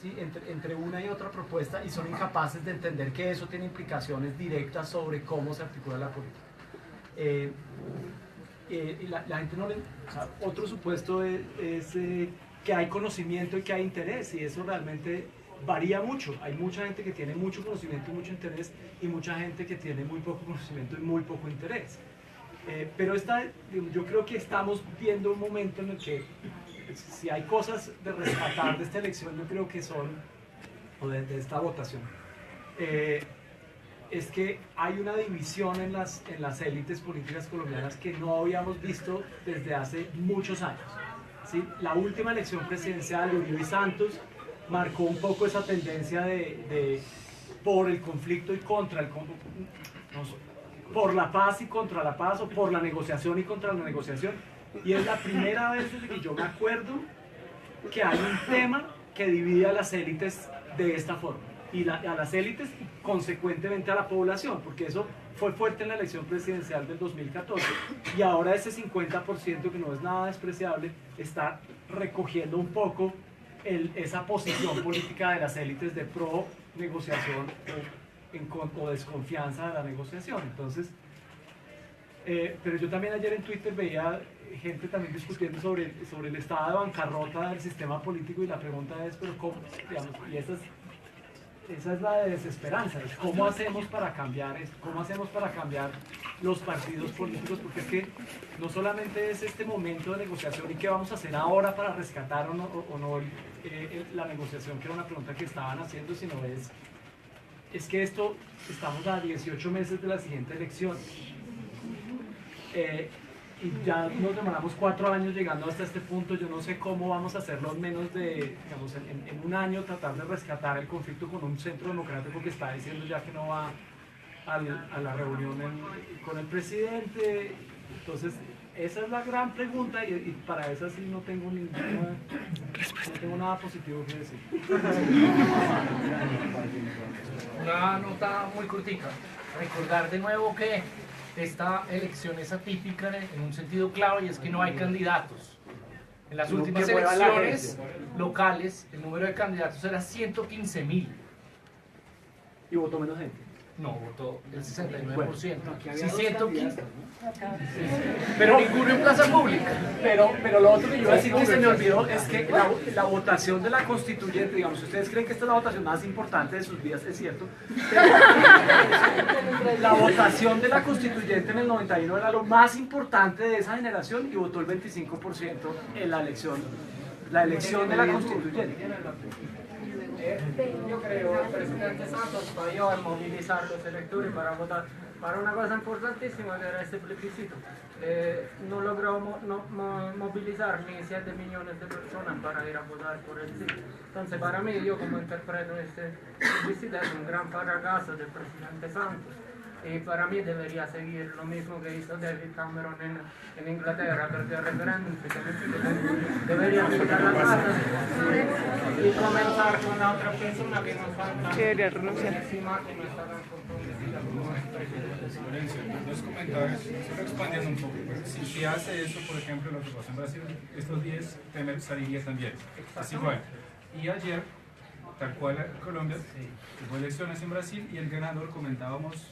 ¿sí? entre una y otra propuesta y son incapaces de entender que eso tiene implicaciones directas sobre cómo se articula la política. Y la gente no le... O sea, otro supuesto es que hay conocimiento y que hay interés, y eso realmente varía mucho. Hay mucha gente que tiene mucho conocimiento y mucho interés, y mucha gente que tiene muy poco conocimiento y muy poco interés. Pero yo creo que estamos viendo un momento en el que, si hay cosas de rescatar de esta elección, yo creo que son, o de esta votación, es que hay una división en las élites políticas colombianas que no habíamos visto desde hace muchos años, ¿sí? La última elección presidencial de Uribe y Santos marcó un poco esa tendencia por el conflicto y contra el conflicto, por la paz y contra la paz, o por la negociación y contra la negociación, y es la primera vez desde que yo me acuerdo que hay un tema que divide a las élites de esta forma, y a las élites y consecuentemente a la población, porque eso fue fuerte en la elección presidencial del 2014, y ahora ese 50%, que no es nada despreciable, está recogiendo un poco esa posición política de las élites de pro negociación o desconfianza de la negociación. Entonces, pero yo también ayer en Twitter veía gente también discutiendo sobre el estado de bancarrota del sistema político, y la pregunta es, pero ¿cómo? Digamos, y esa es la de desesperanza, es ¿cómo hacemos para cambiar esto? ¿Cómo hacemos para cambiar los partidos políticos? Porque es que no solamente es este momento de negociación y qué vamos a hacer ahora para rescatar o no la negociación, que era una pregunta que estaban haciendo, sino es que estamos a 18 meses de la siguiente elección, y ya nos demoramos 4 años llegando hasta este punto. Yo no sé cómo vamos a hacerlo en menos de, digamos, en un año, tratar de rescatar el conflicto con un centro democrático que está diciendo ya que no va a la reunión con el presidente. Entonces, esa es la gran pregunta, y para esa sí no tengo nada positivo que decir. Una nota muy cortica. Recordar de nuevo que esta elección es atípica en un sentido clave, y es que no hay candidatos. En las últimas elecciones locales el número de candidatos era 115.000. ¿Y votó menos gente? No, votó el 69%. Bueno, sí, 115. Pero ninguno en plaza pública. Pero lo otro que yo iba a decir que se me olvidó es que la votación de la constituyente, digamos, si ustedes creen que esta es la votación más importante de sus vidas, es cierto, la votación de la constituyente en el 91 era lo más importante de esa generación, y votó el 25% en la elección de la constituyente. Yo creo que el presidente Santos falló en movilizar los electores para votar para una cosa importantísima, que era este plebiscito. No logró movilizar ni 7 millones de personas para ir a votar por el sí. Entonces, para mí, yo como interpreto este plebiscito, es un gran fracaso del presidente Santos. Y para mí debería seguir lo mismo que hizo David Cameron en Inglaterra, porque el referéndum debería quitar las casas y comenzar con la otra persona que nos falta encima, que no está tan comprometida como el presidente. Dos comentarios, solo expandiendo un poco. Si hace eso, por ejemplo, lo que pasó en Brasil, estos días Temer saliría también. Así fue. Y ayer, tal cual Colombia, hubo elecciones en Brasil, y el ganador, comentábamos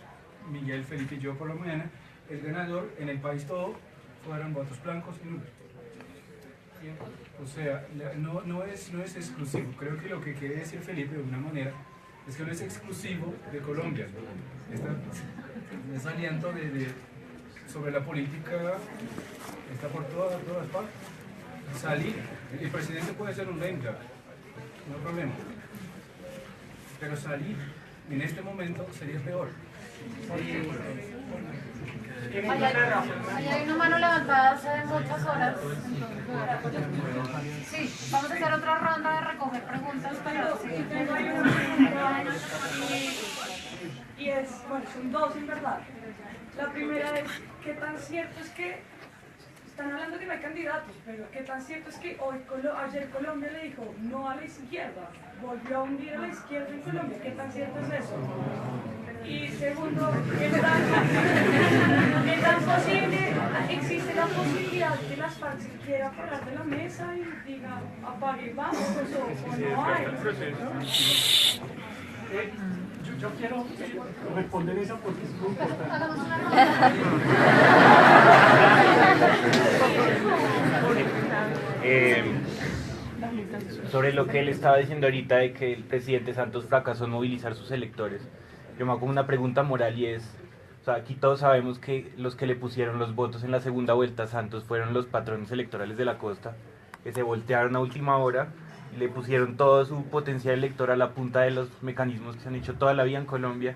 Miguel, Felipe y yo por la mañana, el ganador en el país todo fueron votos blancos y nulos. O sea, no es exclusivo. Creo que lo que quiere decir Felipe de alguna manera es que no es exclusivo de Colombia. Este aliento sobre la política está por todas partes. Salir, el presidente puede ser un ranger, no hay problema, pero salir en este momento sería peor. Hay una mano levantada hace muchas horas. Sí, vamos a hacer otra ronda de recoger preguntas para seguir. Y bueno, son dos en verdad. La primera es, ¿qué tan cierto es que están hablando que no hay candidatos, pero qué tan cierto es que ayer Colombia le dijo no a la izquierda, volvió a hundir a la izquierda en Colombia? ¿Qué tan cierto es eso? Y segundo, ¿qué tan posible existe la posibilidad que las FARC se quiera parar de la mesa y diga apague y vamos, o no hay? proceso. Yo quiero responder esa porque es muy importante. Sobre lo que él estaba diciendo ahorita de que el presidente Santos fracasó en movilizar sus electores, yo me hago una pregunta moral y es, o sea, aquí todos sabemos que los que le pusieron los votos en la segunda vuelta a Santos fueron los patrones electorales de la costa, que se voltearon a última hora y le pusieron todo su potencial electoral a punta de los mecanismos que se han hecho toda la vida en Colombia.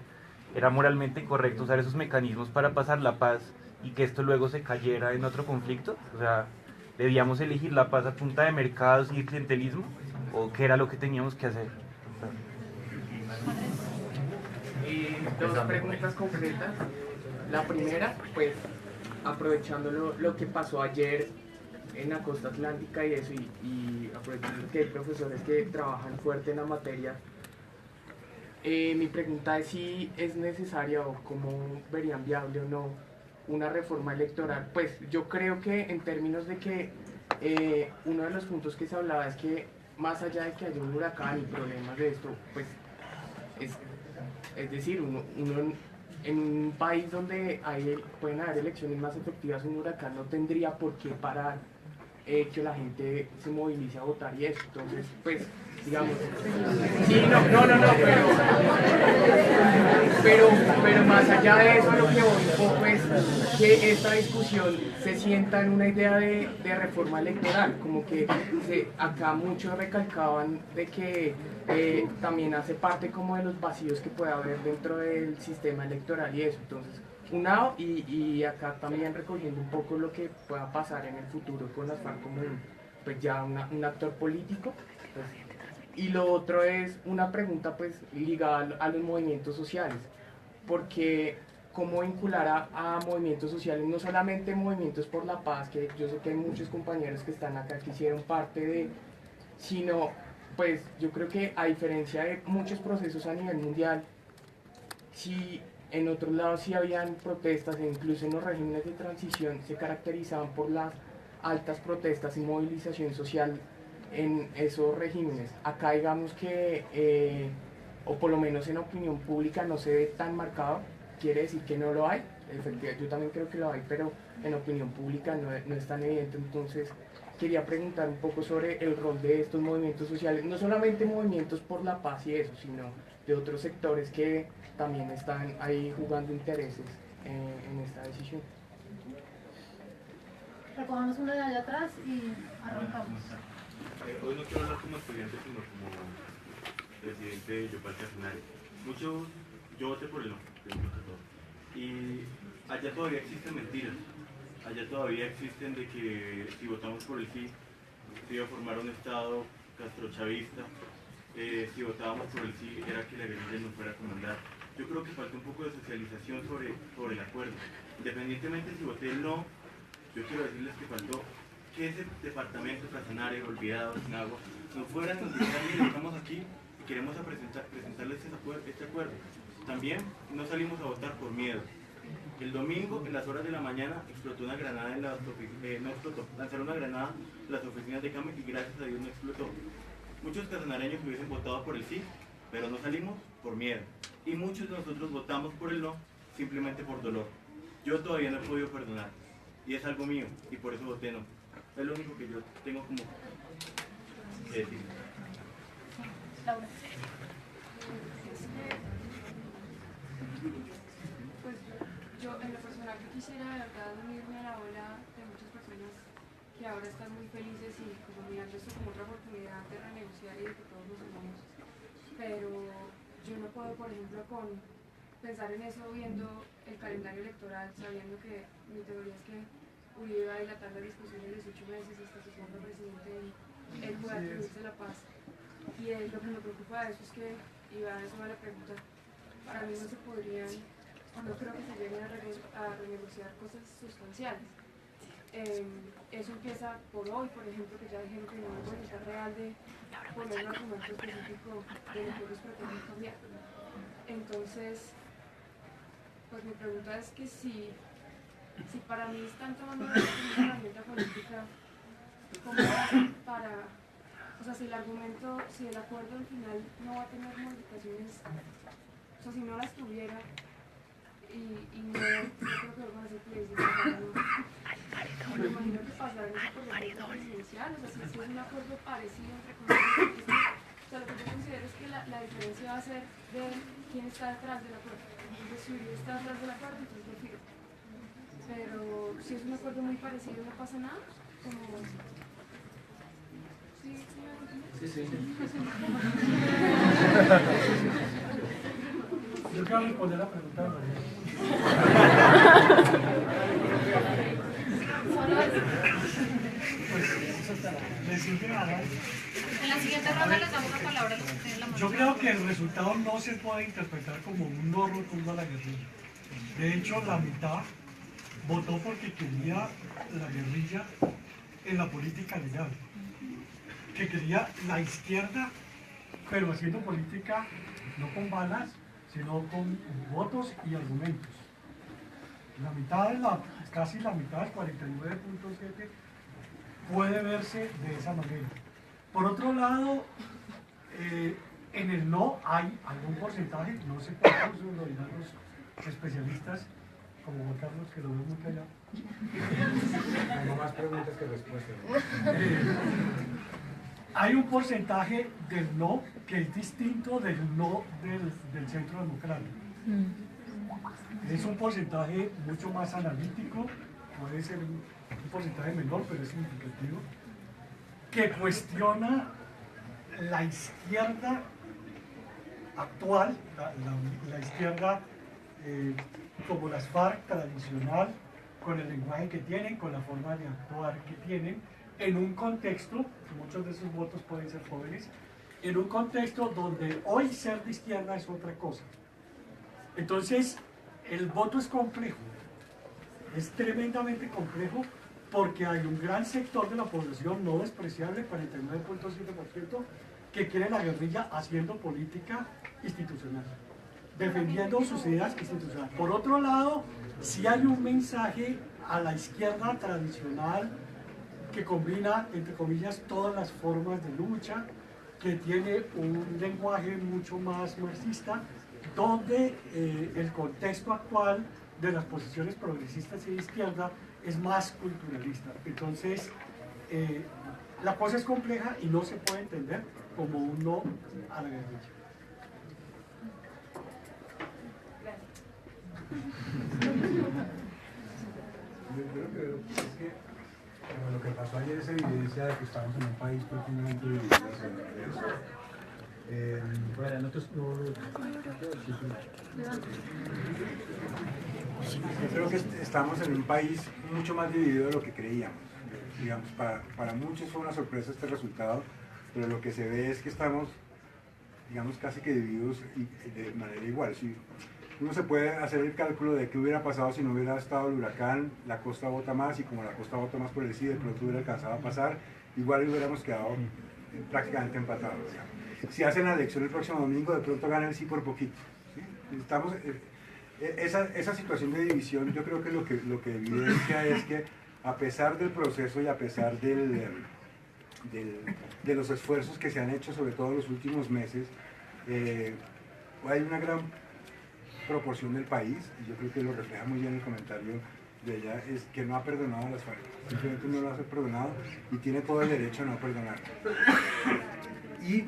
Era moralmente correcto usar esos mecanismos para pasar la paz y que esto luego se cayera en otro conflicto. O sea, ¿debíamos elegir la paz a punta de mercados y clientelismo? ¿O qué era lo que teníamos que hacer? Dos preguntas concretas. La primera, pues, aprovechando lo que pasó ayer en la costa atlántica y eso, y aprovechando que hay profesores que trabajan fuerte en la materia, mi pregunta es si es necesaria o cómo verían viable o no una reforma electoral. Pues yo creo que en términos de que uno de los puntos que se hablaba es que más allá de que haya un huracán y problemas de esto, pues es decir, uno en un país donde pueden haber elecciones más efectivas, un huracán no tendría por qué parar que la gente se movilice a votar y eso. Entonces, pues, digamos, sí, no, pero más allá de eso, lo que voy un poco es que esta discusión se sienta en una idea de reforma electoral, como que acá muchos recalcaban de que también hace parte como de los vacíos que puede haber dentro del sistema electoral y eso. Entonces, y acá también recogiendo un poco lo que pueda pasar en el futuro con las FARC como pues ya un actor político. Pues, y lo otro es una pregunta pues ligada a los movimientos sociales, porque cómo vincular a movimientos sociales, no solamente movimientos por la paz, que yo sé que hay muchos compañeros que están acá que hicieron parte de, sino pues yo creo que a diferencia de muchos procesos a nivel mundial, si en otros lados sí habían protestas, e incluso en los regímenes de transición se caracterizaban por las altas protestas y movilización social en esos regímenes. Acá digamos que, o por lo menos en opinión pública no se ve tan marcado, quiere decir que no lo hay, efectivamente yo también creo que lo hay, pero en opinión pública no es tan evidente. Entonces quería preguntar un poco sobre el rol de estos movimientos sociales, no solamente movimientos por la paz y eso, sino de otros sectores que también están ahí jugando intereses en esta decisión. Recogamos una de allá atrás y arrancamos. Hoy no quiero hablar como estudiante, sino como presidente de Yopal Casanare. Yo voté por el no, y allá todavía existen mentiras. Allá todavía existen de que si votamos por el sí, se iba a formar un estado castrochavista. Si votábamos por el sí, era que la guerrilla nos fuera a comandar. Yo creo que falta un poco de socialización sobre el acuerdo. Independientemente si voté el no, yo quiero decirles que faltó que ese departamento Casanare, olvidado, sin agua, nos fueran a notificar, miren, estamos aquí y queremos presentarles este acuerdo. También no salimos a votar por miedo. El domingo, en las horas de la mañana, explotó una granada en las oficinas, no explotó, lanzaron una granada en las oficinas de CAME y gracias a Dios no explotó. Muchos casanareños hubiesen votado por el sí, pero no salimos por miedo. Y muchos de nosotros votamos por el no, simplemente por dolor. Yo todavía no he podido perdonar, y es algo mío, y por eso voté no. Es lo único que yo tengo como que decir. Laura. Pues yo en lo personal yo quisiera de verdad unirme a la ola de muchas personas que ahora están muy felices y como mirando esto como otra oportunidad de renegociar y de que todos nos unamos. Pero yo no puedo, por ejemplo, pensar en eso viendo el calendario electoral, sabiendo que mi teoría es que Uribe va a dilatar la discusión de 18 meses hasta su segundo presidente y él puede atribuirse la paz. Y lo que me preocupa de eso es que, y a eso va la pregunta, para mí no se podrían, no creo que se lleguen a renegociar cosas sustanciales. Eso empieza por hoy, por ejemplo, que ya dijeron que no hay voluntad real de poner un argumento específico de lo que ellos pretenden cambiar. Entonces, pues mi pregunta es que si para mí están tomando una herramienta política, ¿cómo hacen para o sea, si el argumento, si el acuerdo al final no va a tener modificaciones, o sea, si no las tuviera, y no, yo creo que vamos a hacer plebiscito, me imagino que pasará eso por el acuerdo presidencial, o sea, si es un acuerdo parecido entre Colombia y o sea, lo que yo considero es que la diferencia va a ser de quién está detrás del acuerdo. Entonces, si Uribe está detrás del acuerdo, entonces lo firmo. Pero si es un acuerdo muy parecido, no pasa nada, como... Sí. Yo quiero responder la pregunta de María. En la siguiente ronda les damos la palabra a los que tienen la mano. Yo creo que el resultado no se puede interpretar como un no rotundo a la guerrilla. De hecho, la mitad votó porque quería la guerrilla en la política legal, que quería la izquierda, pero haciendo política no con balas, sino con votos y argumentos. La mitad casi la mitad del 49.7 puede verse de esa manera. Por otro lado, en el no hay algún porcentaje, no sé cuántos lo dirán los especialistas, como Juan Carlos, que lo veo muy callado. No más preguntas que respuestas. Hay un porcentaje del no que es distinto del no del centro democrático. Es un porcentaje mucho más analítico, puede ser un porcentaje menor, pero es significativo, que cuestiona la izquierda actual, la izquierda como las FARC tradicional, con el lenguaje que tienen, con la forma de actuar que tienen, en un contexto, muchos de esos votos pueden ser jóvenes, en un contexto donde hoy ser de izquierda es otra cosa. Entonces, el voto es complejo, es tremendamente complejo, porque hay un gran sector de la población no despreciable, 49.7%, que quiere la guerrilla haciendo política institucional, defendiendo sus ideas institucionales. Por otro lado, sí hay un mensaje a la izquierda tradicional que combina, entre comillas, todas las formas de lucha, que tiene un lenguaje mucho más marxista, donde el contexto actual de las posiciones progresistas y de izquierda es más culturalista. Entonces, la cosa es compleja y no se puede entender como un no a la guerrilla. Yo creo que es que lo que pasó ayer es evidencia de que estamos en un país profundamente dividido sobre eso. Yo creo que estamos en un país mucho más dividido de lo que creíamos. Digamos, para muchos fue una sorpresa este resultado, pero lo que se ve es que estamos, digamos, casi que divididos de manera igual. Si uno se puede hacer el cálculo de qué hubiera pasado si no hubiera estado el huracán, la costa vota más, y como la costa vota más por el sí, de pronto hubiera alcanzado a pasar, igual hubiéramos quedado prácticamente empatados. Digamos. Si hacen la elección el próximo domingo, de pronto gana el sí por poquito. ¿Sí? Estamos, esa situación de división, yo creo que lo que evidencia es que a pesar del proceso y a pesar de los esfuerzos que se han hecho, sobre todo en los últimos meses, hay una gran proporción del país, y yo creo que lo refleja muy bien el comentario de ella, es que no ha perdonado a las FARC, simplemente no las ha perdonado y tiene todo el derecho a no perdonar. Y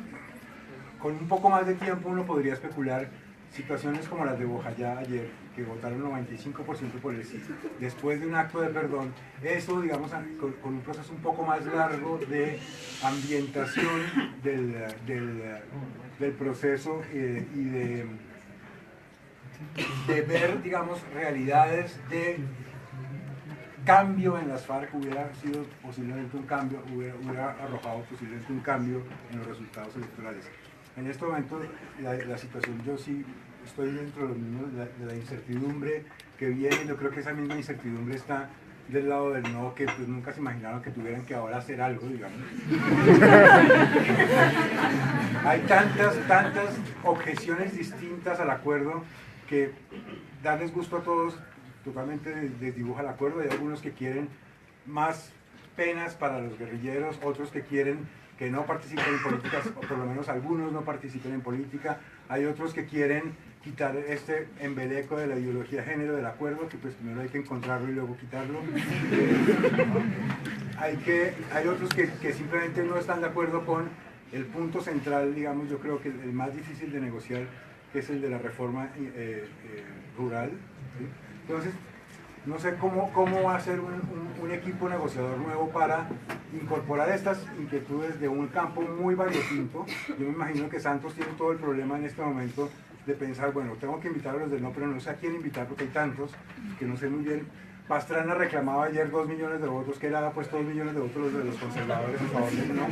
con un poco más de tiempo uno podría especular situaciones como las de Bojayá ayer, que votaron 95% por el sí, después de un acto de perdón, eso, digamos, con un proceso un poco más largo de ambientación del proceso y de ver, digamos, realidades de cambio en las FARC, hubiera sido posiblemente un cambio, hubiera arrojado posiblemente un cambio en los resultados electorales. En este momento la situación, yo sí estoy dentro de los mismos, de la incertidumbre que viene. Yo creo que esa misma incertidumbre está del lado del no, que pues nunca se imaginaron que tuvieran que ahora hacer algo, digamos. Hay tantas objeciones distintas al acuerdo que darles gusto a todos totalmente desdibuja el acuerdo. Hay algunos que quieren más penas para los guerrilleros, otros que quieren que no participen en políticas, o por lo menos algunos no participen en política. Hay otros que quieren quitar este embeleco de la ideología de género del acuerdo, que pues primero hay que encontrarlo y luego quitarlo. Hay otros que simplemente no están de acuerdo con el punto central, digamos, yo creo que el más difícil de negociar, que es el de la reforma rural, ¿sí? Entonces, no sé cómo va a ser un equipo negociador nuevo para incorporar estas inquietudes de un campo muy variopinto. Yo me imagino que Santos tiene todo el problema en este momento de pensar, bueno, tengo que invitar a los del no, pero no sé a quién invitar porque hay tantos que no sé muy bien. Pastrana reclamaba ayer 2 millones de votos, que era pues 2 millones de votos los de los conservadores en favor del no.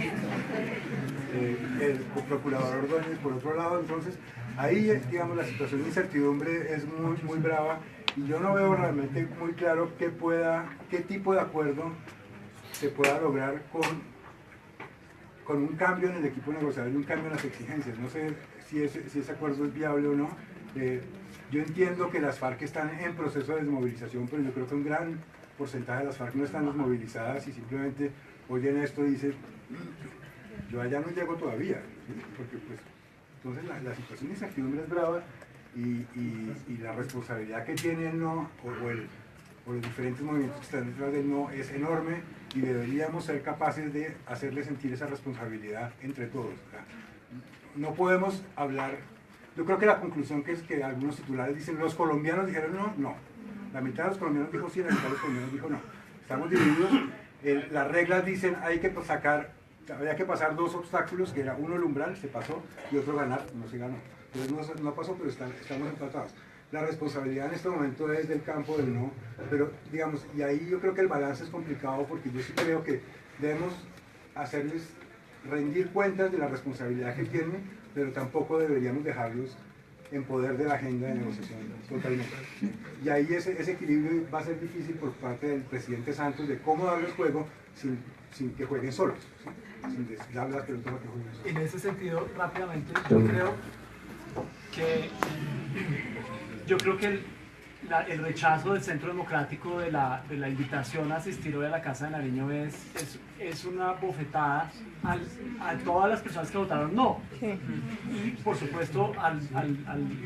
El procurador Ordóñez por otro lado. Entonces ahí, digamos, la situación de incertidumbre es muy brava y yo no veo realmente muy claro qué tipo de acuerdo se pueda lograr con un cambio en el equipo negociador y un cambio en las exigencias. No sé si ese acuerdo es viable o no. Yo entiendo que las FARC están en proceso de desmovilización, pero yo creo que un gran porcentaje de las FARC no están desmovilizadas y simplemente oyen esto y dicen, yo allá no llego todavía, ¿sí? Porque pues, entonces la situación de incertidumbre es brava y la responsabilidad que tiene el no o los diferentes movimientos que están detrás del no es enorme y deberíamos ser capaces de hacerle sentir esa responsabilidad entre todos. O sea, no podemos hablar. Yo creo que la conclusión que es que algunos titulares dicen, los colombianos dijeron no. La mitad de los colombianos dijo sí, la mitad de los colombianos dijo no. Estamos divididos. Las reglas dicen había que pasar 2 obstáculos, que era uno el umbral, se pasó, y otro ganar, no se ganó. Entonces no pasó, pero estamos empatados. La responsabilidad en este momento es del campo del no, pero digamos, y ahí yo creo que el balance es complicado porque yo sí creo que debemos hacerles rendir cuentas de la responsabilidad que tienen, pero tampoco deberíamos dejarlos en poder de la agenda de negociación totalmente. Y ahí ese equilibrio va a ser difícil por parte del presidente Santos de cómo darles juego sin que jueguen solos, ¿sí? Sin darles las pelotas a que jueguen solos. En ese sentido, rápidamente, yo creo que el rechazo del Centro Democrático de la invitación a asistir hoy a la Casa de Nariño es una bofetada a todas las personas que votaron no. Sí. Y por supuesto al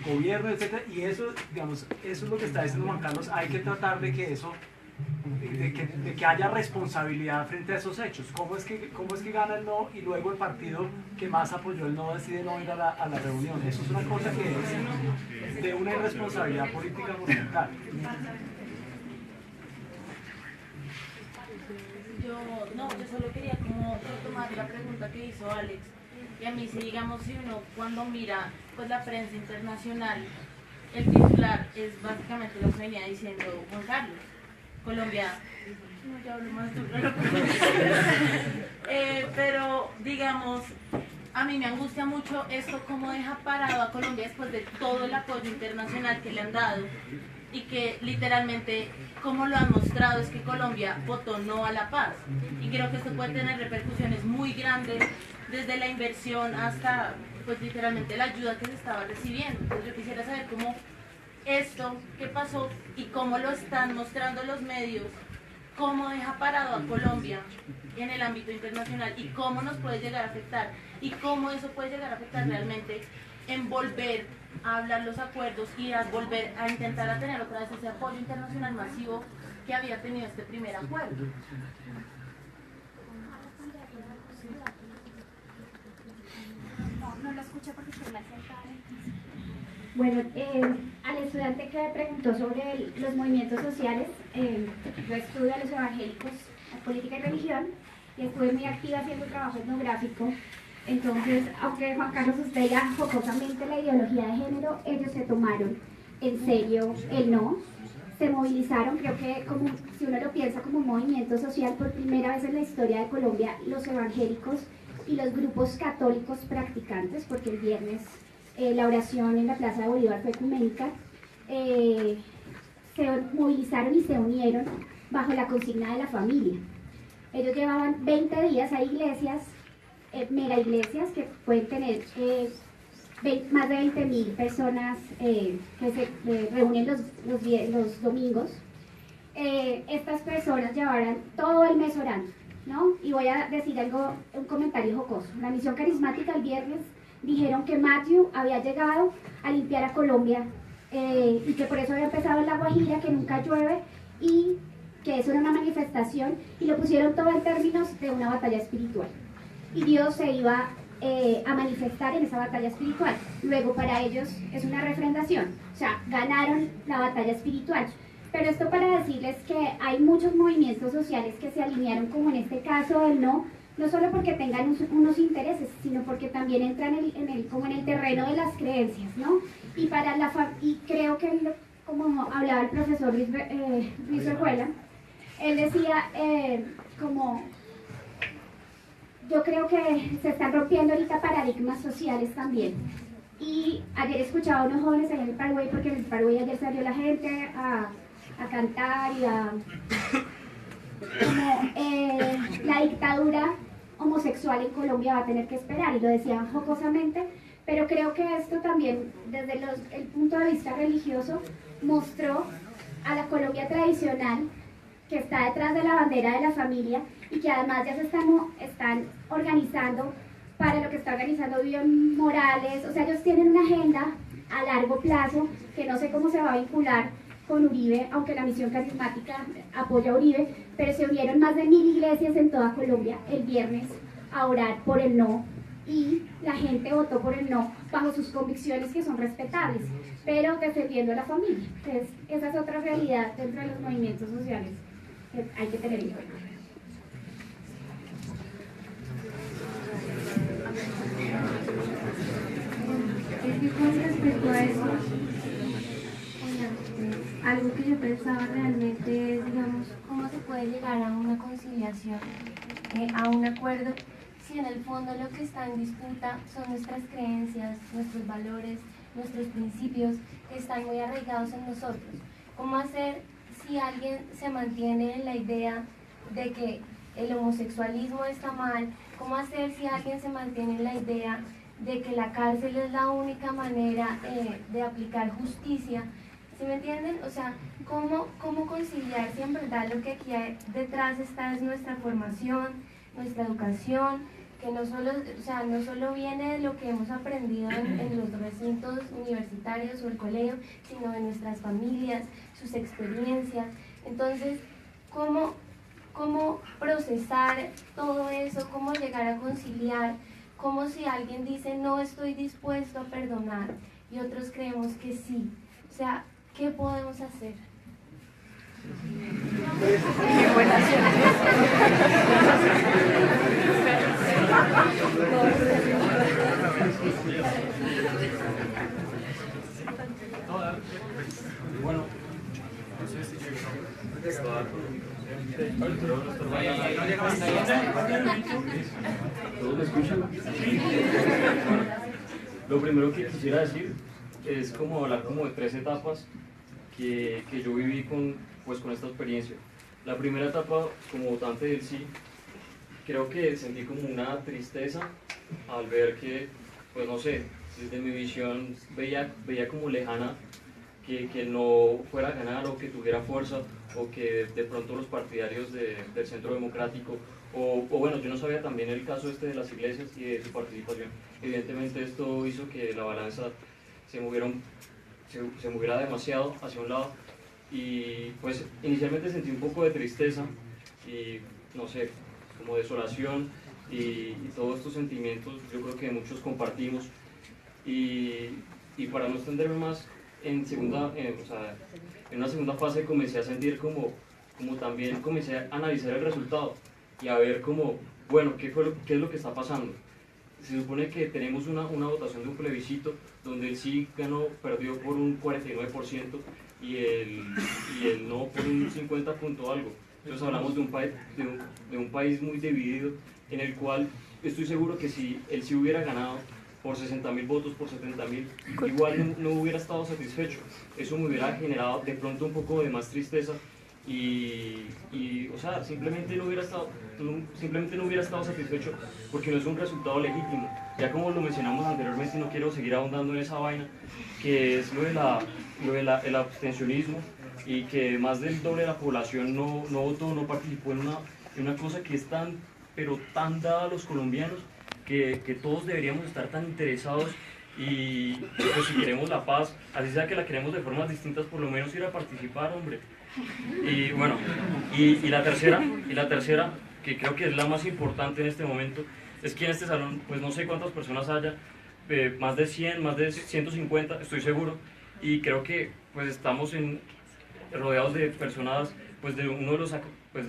gobierno, etc. Y eso, digamos, eso es lo que está diciendo Juan Carlos, hay que tratar de que eso, de que haya responsabilidad frente a esos hechos. ¿Cómo es que gana el no y luego el partido que más apoyó el no decide no ir a la reunión? Eso es una cosa que es de una irresponsabilidad política monumental. Yo solo quería como retomar la pregunta que hizo Alex. Y a mí sí, digamos, si uno cuando mira pues la prensa internacional, el titular es básicamente lo que venía diciendo Juan Carlos. Colombia, no, ya hablo más duro, pero digamos, a mí me angustia mucho esto, cómo deja parado a Colombia después de todo el apoyo internacional que le han dado y que literalmente, como lo han mostrado, es que Colombia votó no a la paz. Y creo que esto puede tener repercusiones muy grandes desde la inversión hasta, pues literalmente la ayuda que se estaba recibiendo. Entonces yo quisiera saber cómo esto que pasó y cómo lo están mostrando los medios, cómo deja parado a Colombia en el ámbito internacional y cómo nos puede llegar a afectar y cómo eso puede llegar a afectar realmente en volver a hablar los acuerdos y a volver a intentar a tener otra vez ese apoyo internacional masivo que había tenido este primer acuerdo. No lo escucho porque estoy más sentada. Bueno, al estudiante que me preguntó sobre los movimientos sociales, yo estudio a los evangélicos, política y religión, y estuve muy activa haciendo trabajo etnográfico. Entonces, aunque Juan Carlos usted diga jocosamente la ideología de género, ellos se tomaron en serio el no, se movilizaron. Creo que como, si uno lo piensa como un movimiento social, por primera vez en la historia de Colombia, los evangélicos y los grupos católicos practicantes, porque el viernes la oración en la Plaza de Bolívar fue ecuménica, se movilizaron y se unieron bajo la consigna de la familia. Ellos llevaban 20 días a iglesias, mega iglesias que pueden tener más de 20.000 personas que se reúnen los domingos. Estas personas llevaban todo el mes orando, ¿no? Y voy a decir algo, un comentario jocoso. La misión carismática el viernes dijeron que Matthew había llegado a limpiar a Colombia y que por eso había empezado en La Guajira, que nunca llueve y que eso era una manifestación, y lo pusieron todo en términos de una batalla espiritual. Y Dios se iba a manifestar en esa batalla espiritual. Luego para ellos es una refrendación, o sea, ganaron la batalla espiritual. Pero esto para decirles que hay muchos movimientos sociales que se alinearon, como en este caso del no solo porque tengan unos intereses, sino porque también entran como en el terreno de las creencias, ¿no? Y creo que, como hablaba el profesor Luis Orjuela, él decía como... Yo creo que se están rompiendo ahorita paradigmas sociales también. Y ayer escuchaba a unos jóvenes allá en el Paraguay, porque en el Paraguay ayer salió la gente a cantar y a... como la dictadura homosexual en Colombia va a tener que esperar, y lo decían jocosamente, pero creo que esto también, desde el punto de vista religioso, mostró a la Colombia tradicional, que está detrás de la bandera de la familia, y que además ya se están organizando para lo que está organizando Ivonne Morales. O sea, ellos tienen una agenda a largo plazo que no sé cómo se va a vincular con Uribe, aunque la misión carismática apoya a Uribe, pero se unieron más de 1000 iglesias en toda Colombia el viernes a orar por el no, y la gente votó por el no bajo sus convicciones, que son respetables, pero defendiendo a la familia. Entonces, esa es otra realidad dentro de los movimientos sociales que hay que tener en cuenta. Es que con respecto a eso, algo que yo pensaba realmente es, digamos, cómo se puede llegar a una conciliación, a un acuerdo, si en el fondo lo que está en disputa son nuestras creencias, nuestros valores, nuestros principios, que están muy arraigados en nosotros. ¿Cómo hacer si alguien se mantiene en la idea de que el homosexualismo está mal? ¿Cómo hacer si alguien se mantiene en la idea de que la cárcel es la única manera de aplicar justicia? ¿Sí me entienden? O sea, ¿cómo conciliar si en verdad lo que aquí hay detrás está es nuestra formación, nuestra educación, que no solo viene de lo que hemos aprendido en los recintos universitarios o el colegio, sino de nuestras familias, sus experiencias? Entonces, ¿cómo procesar todo eso? ¿Cómo llegar a conciliar? Como si alguien dice no estoy dispuesto a perdonar y otros creemos que sí. O sea, ¿qué podemos hacer? Bueno, no sé si ¿Todos me escuchan? Lo primero que quisiera decir es como hablar como de 3 etapas que yo viví con esta experiencia. La primera etapa, como votante del sí, creo que sentí como una tristeza al ver que, pues no sé, desde mi visión veía como lejana que no fuera a ganar, o que tuviera fuerza, o que de pronto los partidarios del Centro Democrático, o bueno, yo no sabía también el caso de las iglesias y de su participación. Evidentemente esto hizo que la balanza se moviera demasiado hacia un lado, y pues inicialmente sentí un poco de tristeza y no sé, como desolación y todos estos sentimientos yo creo que muchos compartimos, y para no extenderme más, en una segunda fase comencé a sentir como también comencé a analizar el resultado y a ver bueno, qué es lo que está pasando. Se supone que tenemos una votación de un plebiscito donde el sí perdió por un 49% y el no por un 50 punto algo. Entonces hablamos de un país muy dividido, en el cual estoy seguro que si el sí hubiera ganado por 60.000 votos, por 70.000, igual no hubiera estado satisfecho. Eso me hubiera generado de pronto un poco de más tristeza y o sea, simplemente no hubiera estado satisfecho, porque no es un resultado legítimo. Ya como lo mencionamos anteriormente, no quiero seguir ahondando en esa vaina, que es lo de el abstencionismo, y que más del doble de la población no votó, no participó en de una cosa que es tan, pero tan dada a los colombianos, que todos deberíamos estar tan interesados y pues si queremos la paz, así sea que la queremos de formas distintas, por lo menos ir a participar, hombre. Y bueno, y la tercera, que creo que es la más importante en este momento, es que en este salón, pues no sé cuántas personas haya, más de 100, más de 150, estoy seguro, y creo que pues estamos rodeados de personas, pues de uno de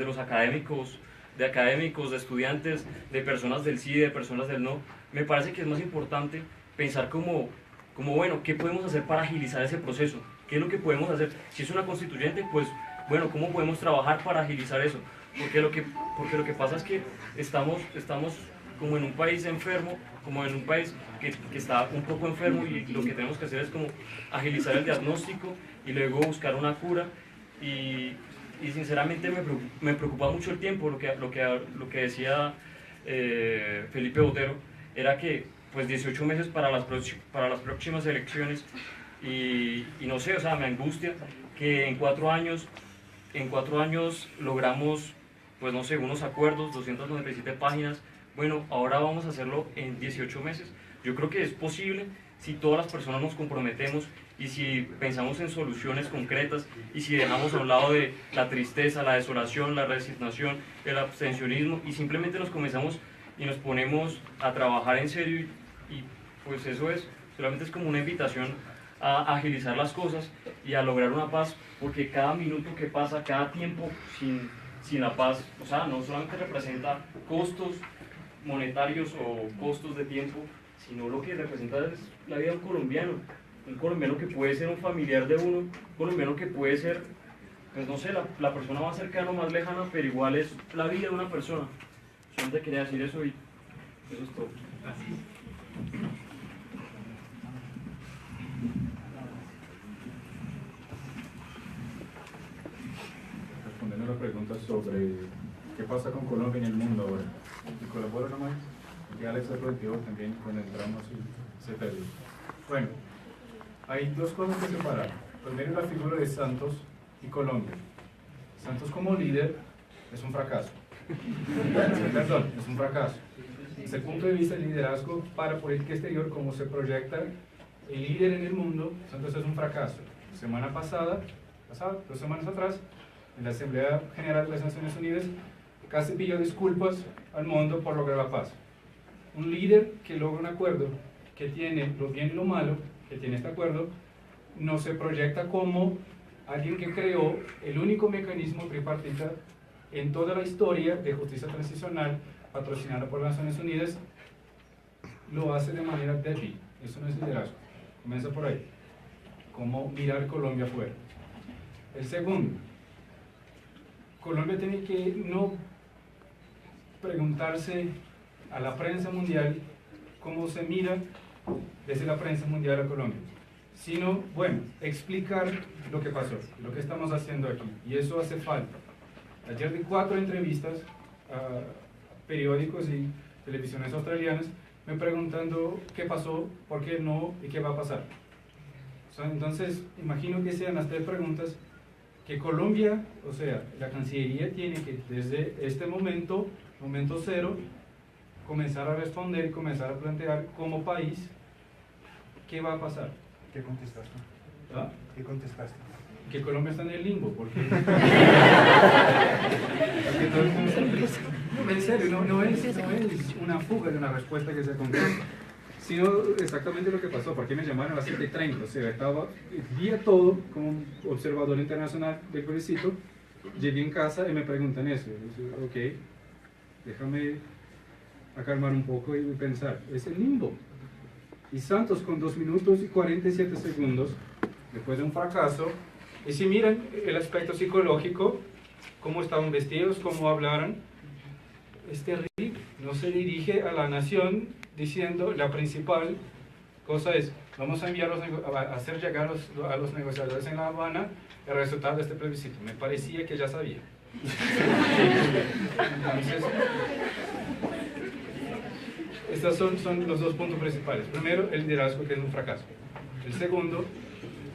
los académicos, de estudiantes, de personas del sí, de personas del no. Me parece que es más importante pensar como bueno, ¿qué podemos hacer para agilizar ese proceso? ¿Qué es lo que podemos hacer? Si es una constituyente, pues bueno, ¿cómo podemos trabajar para agilizar eso? Porque lo que pasa es que estamos como en un país enfermo, como en un país que está un poco enfermo, y lo que tenemos que hacer es como agilizar el diagnóstico y luego buscar una cura, y sinceramente me preocupa mucho el tiempo. Lo que decía Felipe Botero era que pues 18 meses para las próximas elecciones, y no sé, o sea, me angustia que en 4 años logramos, pues no sé, unos acuerdos, 297 páginas. Bueno, ahora vamos a hacerlo en 18 meses. Yo creo que es posible si todas las personas nos comprometemos y si pensamos en soluciones concretas, y si dejamos a un lado de la tristeza, la desolación, la resignación, el abstencionismo, y simplemente nos comenzamos y nos ponemos a trabajar en serio, y pues eso solamente es como una invitación a agilizar las cosas y a lograr una paz, porque cada minuto que pasa, cada tiempo sin la paz, o sea, no solamente representa costos monetarios o costos de tiempo, sino lo que representa es la vida de un colombiano que puede ser un familiar de uno, un colombiano que puede ser, pues no sé, la persona más cercana o más lejana, pero igual es la vida de una persona. Solamente quería decir eso, y eso es todo. Respondiendo a la pregunta sobre qué pasa con Colombia en el mundo ahora. Y colaboro nomás, y Alex es productivo también cuando entramos y se perdió. Bueno, hay dos cosas que separar. Primero, la figura de Santos y Colombia. Santos como líder es un fracaso. Perdón, es un fracaso. Desde el punto de vista del liderazgo para política exterior, como se proyecta el líder en el mundo, Santos es un fracaso. Semana pasada, 2 semanas atrás, en la Asamblea General de las Naciones Unidas, casi pidió disculpas al mundo por lograr la paz. Un líder que logra un acuerdo, que tiene lo bien y lo malo, que tiene este acuerdo, no se proyecta como alguien que creó el único mecanismo tripartita en toda la historia de justicia transicional patrocinada por las Naciones Unidas. Lo hace de manera débil. Eso no es liderazgo. Comienza por ahí. Cómo mirar Colombia afuera. El segundo, Colombia tiene que no preguntarse a la prensa mundial cómo se mira desde la prensa mundial a Colombia, sino, bueno, explicar lo que pasó, lo que estamos haciendo aquí, y eso hace falta. Ayer di 4 entrevistas a periódicos y televisiones australianas me preguntando qué pasó, por qué no y qué va a pasar. Entonces, imagino que sean las 3 preguntas que Colombia, o sea, la Cancillería tiene que desde este momento cero, comenzar a responder y comenzar a plantear como país qué va a pasar. ¿Qué contestaste? ¿Ah? ¿Qué contestaste? Que Colombia está en el limbo, porque todo el mundo... En serio, no es una fuga de una respuesta que se concreta, sino exactamente lo que pasó. ¿Por qué me llamaron a las 7:30? O sea, estaba el día todo como observador internacional del plebiscito. Llegué en casa y me preguntan eso. Yo dije, ok, déjame acalmar un poco y pensar. Es el limbo. Y Santos con 2 minutos y 47 segundos, después de un fracaso, y si miran el aspecto psicológico, cómo estaban vestidos, cómo hablaron, es terrible. No se dirige a la nación diciendo la principal cosa es, vamos a enviar a hacer llegar a los negociadores en La Habana el resultado de este plebiscito. Me parecía que ya sabía. Entonces, estos son los 2 puntos principales. Primero, el liderazgo, que es un fracaso. El segundo,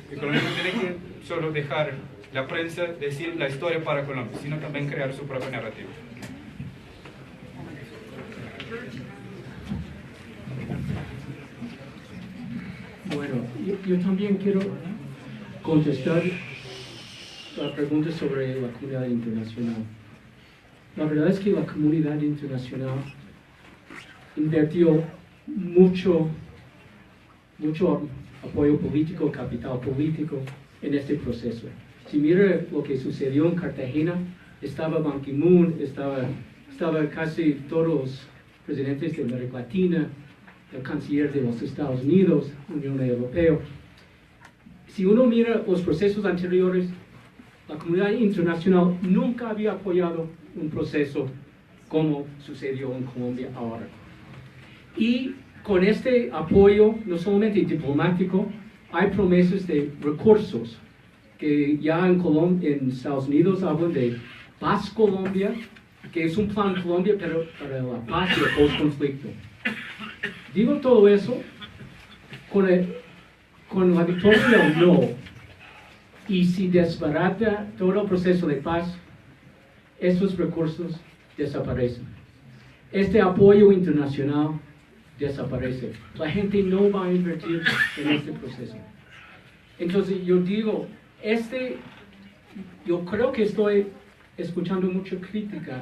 que Colombia no tiene que solo dejar la prensa decir la historia para Colombia, sino también crear su propia narrativa. Bueno, yo también quiero contestar la pregunta sobre la comunidad internacional. La verdad es que la comunidad internacional invirtió mucho apoyo político, capital político en este proceso. Si mira lo que sucedió en Cartagena, estaba Ban Ki-moon, estaba casi todos los presidentes de América Latina, el canciller de los Estados Unidos, Unión Europea. Si uno mira los procesos anteriores, la comunidad internacional nunca había apoyado un proceso como sucedió en Colombia ahora. Y con este apoyo, no solamente diplomático, hay promesas de recursos, que ya en Estados Unidos hablan de Paz Colombia, que es un plan Colombia, pero para la paz y el post-conflicto. Digo todo eso con la victoria del no, y si desbarata todo el proceso de paz, estos recursos desaparecen. Este apoyo internacional desaparece. La gente no va a invertir en este proceso. Entonces yo digo, yo creo que estoy escuchando mucha crítica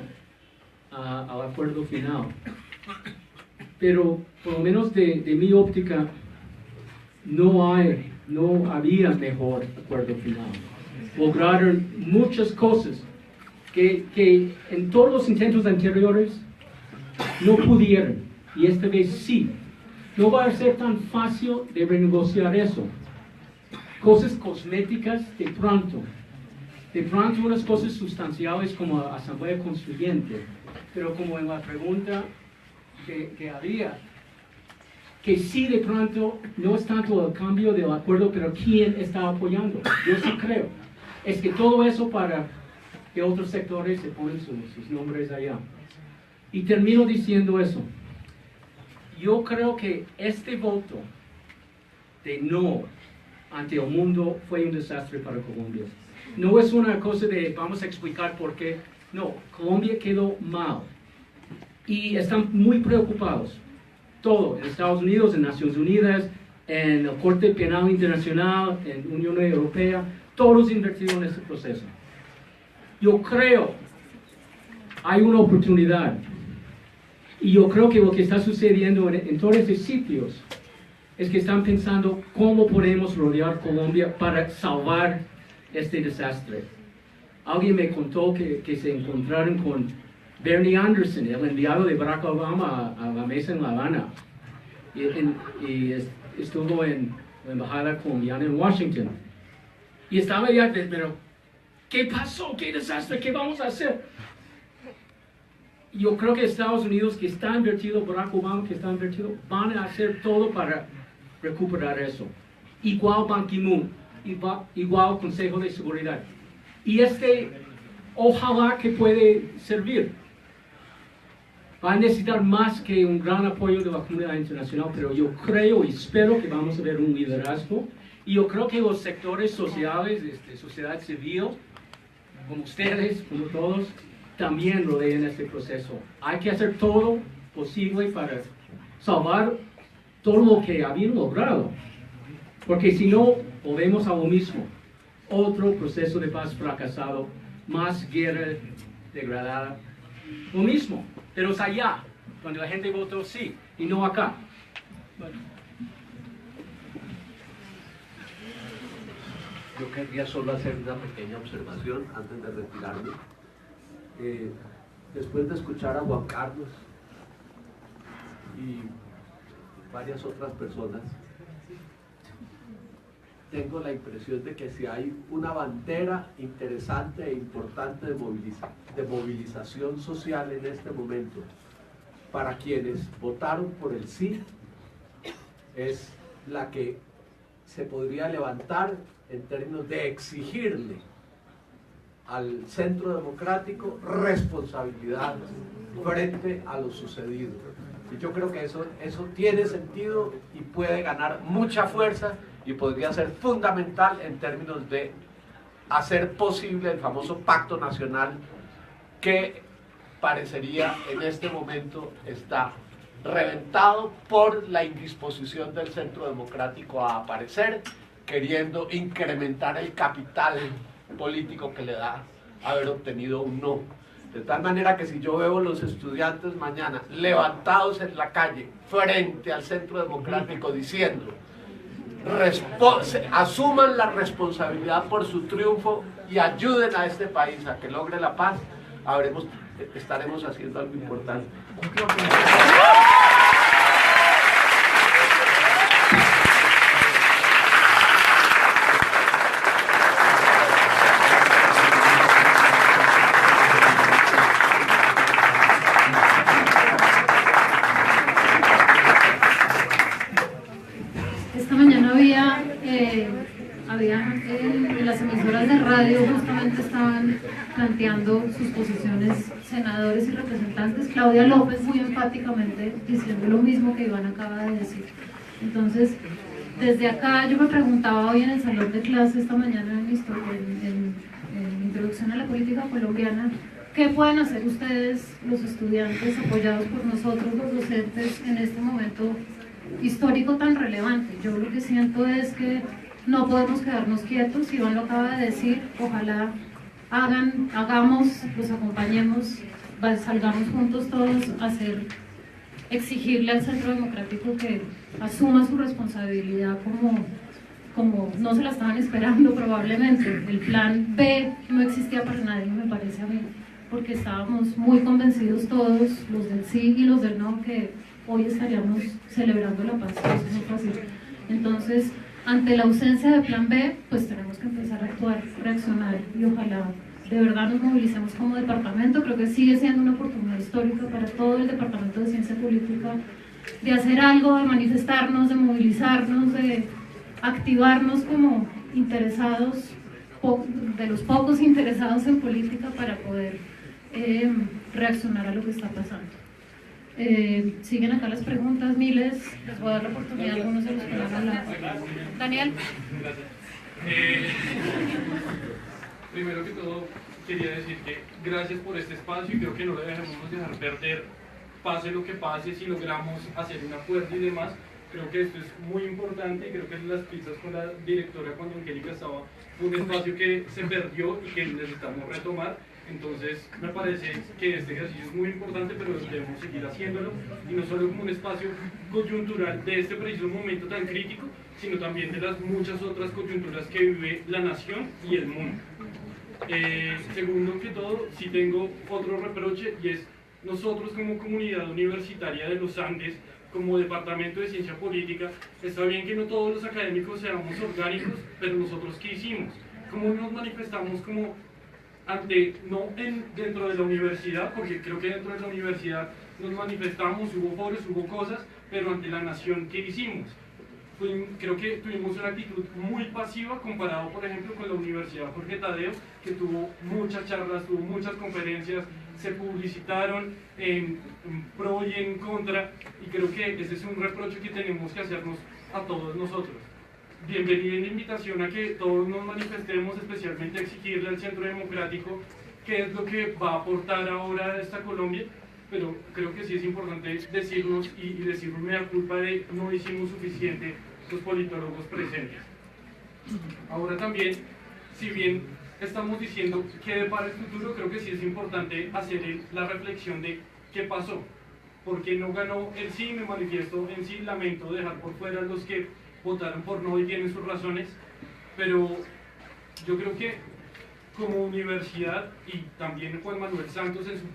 al acuerdo final, pero por lo menos de mi óptica no había mejor acuerdo final. Lograron muchas cosas que en todos los intentos anteriores no pudieron, y esta vez sí. No va a ser tan fácil de renegociar eso. Cosas cosméticas de pronto unas cosas sustanciales como asamblea constituyente, pero como en la pregunta que había, que sí de pronto no es tanto el cambio del acuerdo, pero quién está apoyando. Yo sí creo. Es que todo eso para que otros sectores se ponen sus nombres allá. Y termino diciendo eso. Yo creo que este voto de no ante el mundo fue un desastre para Colombia. No es una cosa de vamos a explicar por qué. No, Colombia quedó mal. Y están muy preocupados. Todo, en Estados Unidos, en Naciones Unidas, en la Corte Penal Internacional, en Unión Europea, todos invirtieron en este proceso. Yo creo hay una oportunidad. Y yo creo que lo que está sucediendo en todos estos sitios es que están pensando cómo podemos rodear Colombia para salvar este desastre. Alguien me contó que se encontraron con Bernie Anderson, el enviado de Barack Obama a la mesa en La Habana, y estuvo en la embajada colombiana en Washington. Y estaba ya, pero ¿qué pasó? ¿Qué desastre? ¿Qué vamos a hacer? Yo creo que Estados Unidos, que está invertido, Barack Obama, que está invertido, van a hacer todo para recuperar eso. Igual Ban Ki-moon, igual Consejo de Seguridad. Y ojalá que puede servir. Va a necesitar más que un gran apoyo de la comunidad internacional, pero yo creo y espero que vamos a ver un liderazgo. Y yo creo que los sectores sociales, sociedad civil, como ustedes, como todos, también rodean este proceso. Hay que hacer todo posible para salvar todo lo que habían logrado, porque si no, volvemos a lo mismo. Otro proceso de paz fracasado, más guerra degradada, lo mismo, pero es allá, donde la gente votó sí, y no acá. Bueno. Yo quería solo hacer una pequeña observación antes de retirarme. Después de escuchar a Juan Carlos y varias otras personas, tengo la impresión de que si hay una bandera interesante e importante de movilización social en este momento para quienes votaron por el sí, es la que se podría levantar en términos de exigirle al centro democrático responsabilidad frente a lo sucedido. Y yo creo que eso tiene sentido y puede ganar mucha fuerza y podría ser fundamental en términos de hacer posible el famoso pacto nacional que parecería en este momento está reventado por la indisposición del Centro Democrático a aparecer, queriendo incrementar el capital político que le da haber obtenido un no. De tal manera que si yo veo los estudiantes mañana levantados en la calle frente al Centro Democrático diciendo asuman la responsabilidad por su triunfo y ayuden a este país a que logre la paz, estaremos haciendo algo importante. Esta mañana había en las emisoras de radio justamente estaban planteando sus posiciones senadores y representantes. Claudia López muy enfáticamente diciendo lo mismo que Iván acaba de decir. Entonces, desde acá yo me preguntaba hoy en el salón de clase esta mañana en Introducción a la Política Colombiana, ¿qué pueden hacer ustedes, los estudiantes, apoyados por nosotros, los docentes, en este momento histórico tan relevante? Yo lo que siento es que no podemos quedarnos quietos, Iván lo acaba de decir, ojalá hagamos, los acompañemos, salgamos juntos todos a exigirle al Centro Democrático que asuma su responsabilidad como no se la estaban esperando probablemente. El plan B no existía para nadie, me parece a mí, porque estábamos muy convencidos todos, los del sí y los del no, que hoy estaríamos celebrando la paz. Eso no fue así. Entonces, ante la ausencia de plan B, pues tenemos que empezar a actuar, reaccionar, y ojalá de verdad nos movilicemos como departamento. Creo que sigue siendo una oportunidad histórica para todo el Departamento de Ciencia Política de hacer algo, de manifestarnos, de movilizarnos, de activarnos como interesados, de los pocos interesados en política, para poder reaccionar a lo que está pasando. Siguen acá las preguntas, miles. Les voy a dar la oportunidad a algunos de los que van a hablar. Daniel. Primero que todo, quería decir que gracias por este espacio y creo que no lo debemos dejar perder, pase lo que pase, si logramos hacer un acuerdo y demás. Creo que esto es muy importante y creo que las pizzas con la directora cuando Angélica estaba fue un espacio que se perdió y que necesitamos retomar. Entonces me parece que este ejercicio es muy importante, pero debemos seguir haciéndolo, y no solo como un espacio coyuntural de este preciso momento tan crítico, sino también de las muchas otras coyunturas que vive la nación y el mundo. Segundo que todo, sí tengo otro reproche, y es nosotros como comunidad universitaria de los Andes, como Departamento de Ciencia Política, está bien que no todos los académicos seamos orgánicos, pero nosotros ¿qué hicimos? ¿Cómo nos manifestamos como dentro de la universidad? Porque creo que dentro de la universidad nos manifestamos, hubo foros, hubo cosas, pero ante la nación, ¿qué hicimos? Creo que tuvimos una actitud muy pasiva comparado, por ejemplo, con la Universidad Jorge Tadeo, que tuvo muchas charlas, tuvo muchas conferencias, se publicitaron en pro y en contra, y creo que ese es un reproche que tenemos que hacernos a todos nosotros. Bienvenida la invitación a que todos nos manifestemos, especialmente a exigirle al Centro Democrático qué es lo que va a aportar ahora a esta Colombia, pero creo que sí es importante decirnos y decirnos mea culpa de no hicimos suficiente los politólogos presentes. Ahora también, si bien estamos diciendo qué depara el futuro, creo que sí es importante hacer la reflexión de qué pasó, por qué no ganó el sí. Me manifiesto en sí, lamento dejar por fuera a los que votaron por no y tienen sus razones, pero yo creo que como universidad, y también Juan Manuel Santos en su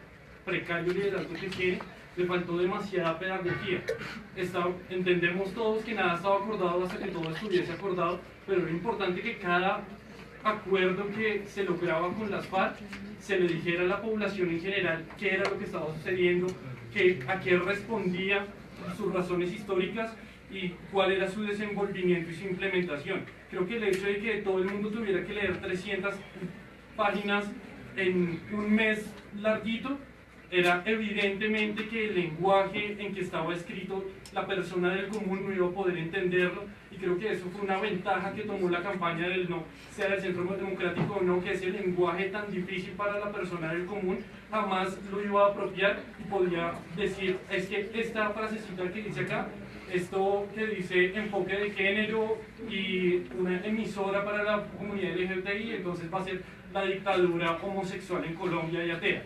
precario liderazgo que tiene, le faltó demasiada pedagogía. Entendemos todos que nada estaba acordado hasta que todo estuviese acordado, pero era importante que cada acuerdo que se lograba con las FARC se le dijera a la población en general qué era lo que estaba sucediendo, a qué respondía, sus razones históricas y cuál era su desenvolvimiento y su implementación. Creo que el hecho de que todo el mundo tuviera que leer 300 páginas en un mes larguito era evidentemente que el lenguaje en que estaba escrito la persona del común no iba a poder entenderlo, y creo que eso fue una ventaja que tomó la campaña del no, sea del Centro Democrático o no, que ese lenguaje tan difícil para la persona del común jamás lo iba a apropiar y podía decir, es que esta frasecita que dice acá, esto que dice enfoque de género y una emisora para la comunidad LGBTI, entonces va a ser la dictadura homosexual en Colombia y atea.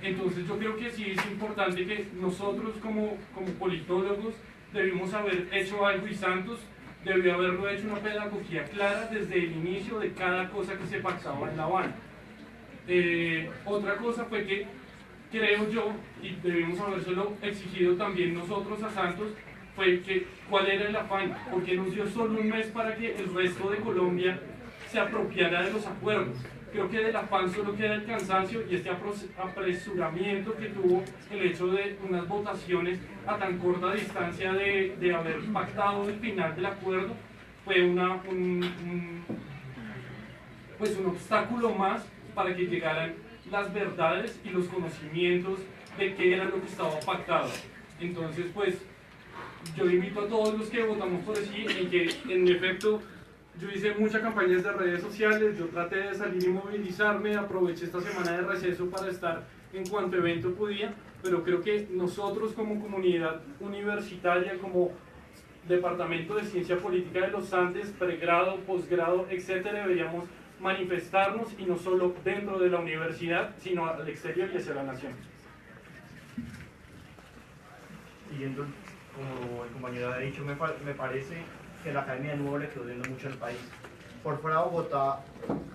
Entonces yo creo que sí es importante que nosotros como politólogos debimos haber hecho algo, y Santos debió haberlo hecho, una pedagogía clara desde el inicio de cada cosa que se pactaba en La Habana. Otra cosa fue que creo yo, y debimos habérselo exigido también nosotros a Santos, fue que cuál era el afán, porque nos dio solo un mes para que el resto de Colombia se apropiara de los acuerdos. Creo que del afán solo queda el cansancio y este apresuramiento que tuvo el hecho de unas votaciones a tan corta distancia de haber pactado el final del acuerdo, fue un obstáculo más para que llegaran las verdades y los conocimientos de qué era lo que estaba pactado. Entonces, pues, yo invito a todos los que votamos por sí, en que en efecto yo hice muchas campañas de redes sociales, yo traté de salir y movilizarme, aproveché esta semana de receso para estar en cuanto evento podía, pero creo que nosotros como comunidad universitaria, como Departamento de Ciencia Política de los Andes, pregrado, posgrado, etcétera, deberíamos manifestarnos, y no solo dentro de la universidad, sino al exterior y hacia la nación. Siguiendo, como el compañero ha dicho, me parece que la Academia de Nuevo le quedó viendo mucho al país. Por fuera de Bogotá,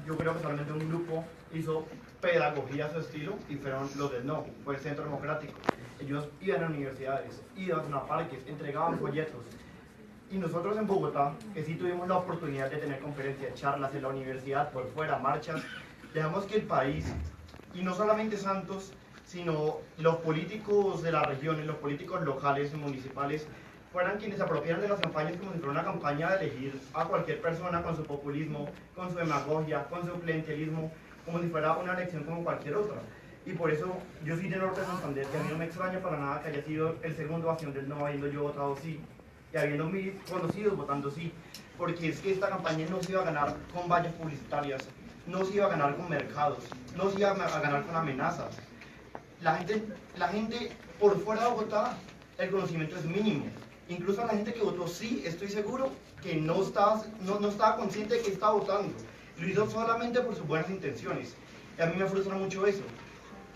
yo creo que solamente un grupo hizo pedagogía a su estilo, y fueron los del No, fue el Centro Democrático. Ellos iban a universidades, iban a parques, entregaban folletos. Y nosotros en Bogotá, que sí tuvimos la oportunidad de tener conferencias, charlas en la universidad, por fuera, marchas, dejamos que el país, y no solamente Santos, sino los políticos de las regiones, los políticos locales y municipales, fueran quienes se apropiaran de las campañas como si fuera una campaña de elegir a cualquier persona con su populismo, con su demagogia, con su clientelismo, como si fuera una elección como cualquier otra. Y por eso yo soy de Norte de Santander, que a mí no me extraña para nada que haya sido el segundo bastión del no, habiendo yo votado sí, y habiendo mis conocidos votando sí, porque es que esta campaña no se iba a ganar con vallas publicitarias, no se iba a ganar con mercados, no se iba a ganar con amenazas. La gente por fuera de Bogotá, el conocimiento es mínimo. Incluso la gente que votó sí, estoy seguro que no estaba consciente de que estaba votando. Lo hizo solamente por sus buenas intenciones. Y a mí me frustra mucho eso.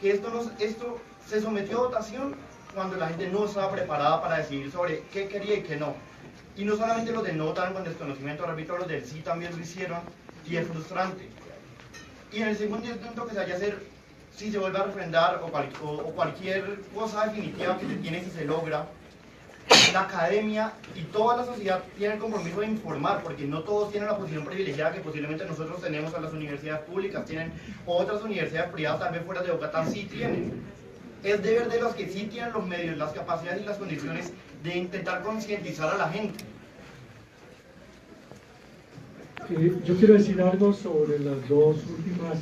Que esto se sometió a votación cuando la gente no estaba preparada para decidir sobre qué quería y qué no. Y no solamente los del no votaron con desconocimiento, repito, los del sí también lo hicieron, y es frustrante. Y en el segundo intento que se vaya a hacer, si se vuelve a refrendar o cualquier cosa definitiva que se tiene si se logra, la academia y toda la sociedad tienen el compromiso de informar, porque no todos tienen la posición privilegiada que posiblemente nosotros tenemos a las universidades públicas, tienen otras universidades privadas, tal vez fuera de Bogotá, sí tienen. Es deber de los que sí tienen los medios, las capacidades y las condiciones de intentar concientizar a la gente. Yo quiero decir algo sobre las dos últimas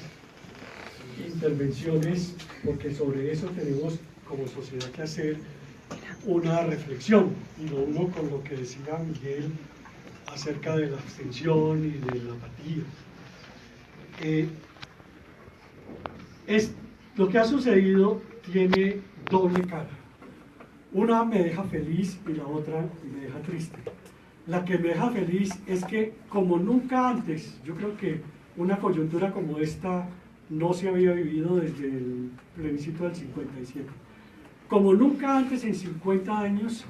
intervenciones, porque sobre eso tenemos como sociedad que hacer una reflexión, y lo uno con lo que decía Miguel acerca de la abstención y de la apatía. Lo que ha sucedido tiene doble cara. Una me deja feliz y la otra me deja triste. La que me deja feliz es que, como nunca antes, yo creo que una coyuntura como esta no se había vivido desde el plebiscito del 57. Como nunca antes en 50 años,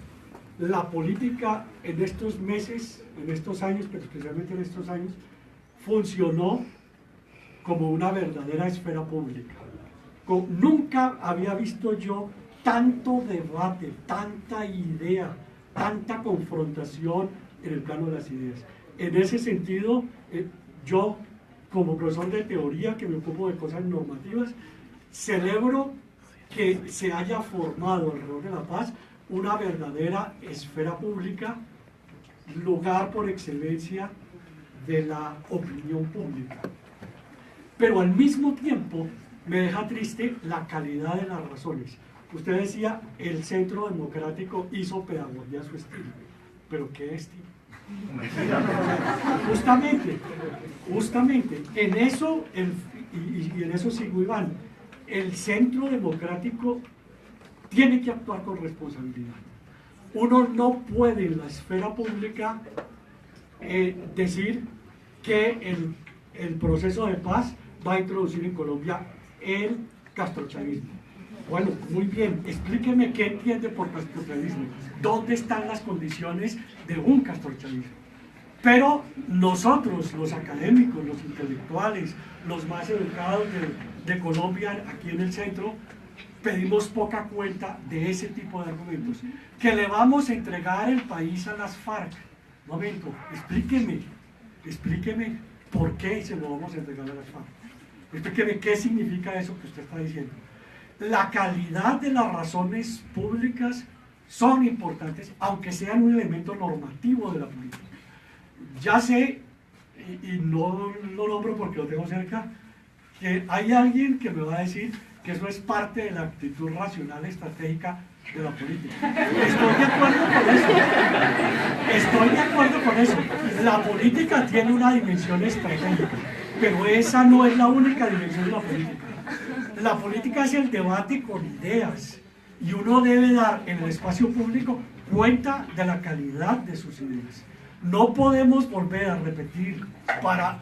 la política en estos meses, en estos años, pero especialmente en estos años, funcionó como una verdadera esfera pública. Nunca había visto yo tanto debate, tanta idea, tanta confrontación en el plano de las ideas. En ese sentido, yo, como profesor de teoría que me ocupo de cosas normativas, celebro que se haya formado alrededor de la paz una verdadera esfera pública, lugar por excelencia de la opinión pública. Pero al mismo tiempo, me deja triste la calidad de las razones. Usted decía, el Centro Democrático hizo pedagogía a su estilo. ¿Pero qué estilo? Justamente, en eso, y en eso sigo, Iván, el Centro Democrático tiene que actuar con responsabilidad. Uno no puede en la esfera pública decir que el proceso de paz va a introducir en Colombia el castrochavismo. Bueno, muy bien, explíqueme qué entiende por castrochavismo, dónde están las condiciones de un castrochavismo. Pero nosotros, los académicos, los intelectuales, los más educados de Colombia, aquí en el centro, pedimos poca cuenta de ese tipo de argumentos. Que le vamos a entregar el país a las FARC. Un momento, explíqueme por qué se lo vamos a entregar a las FARC. Explíqueme qué significa eso que usted está diciendo. La calidad de las razones públicas son importantes, aunque sean un elemento normativo de la política. Ya sé, y no lo nombro porque lo tengo cerca, que hay alguien que me va a decir que eso es parte de la actitud racional estratégica de la política. Estoy de acuerdo con eso. La política tiene una dimensión estratégica, pero esa no es la única dimensión de la política. La política es el debate con ideas, y uno debe dar en el espacio público cuenta de la calidad de sus ideas. No podemos volver a repetir, para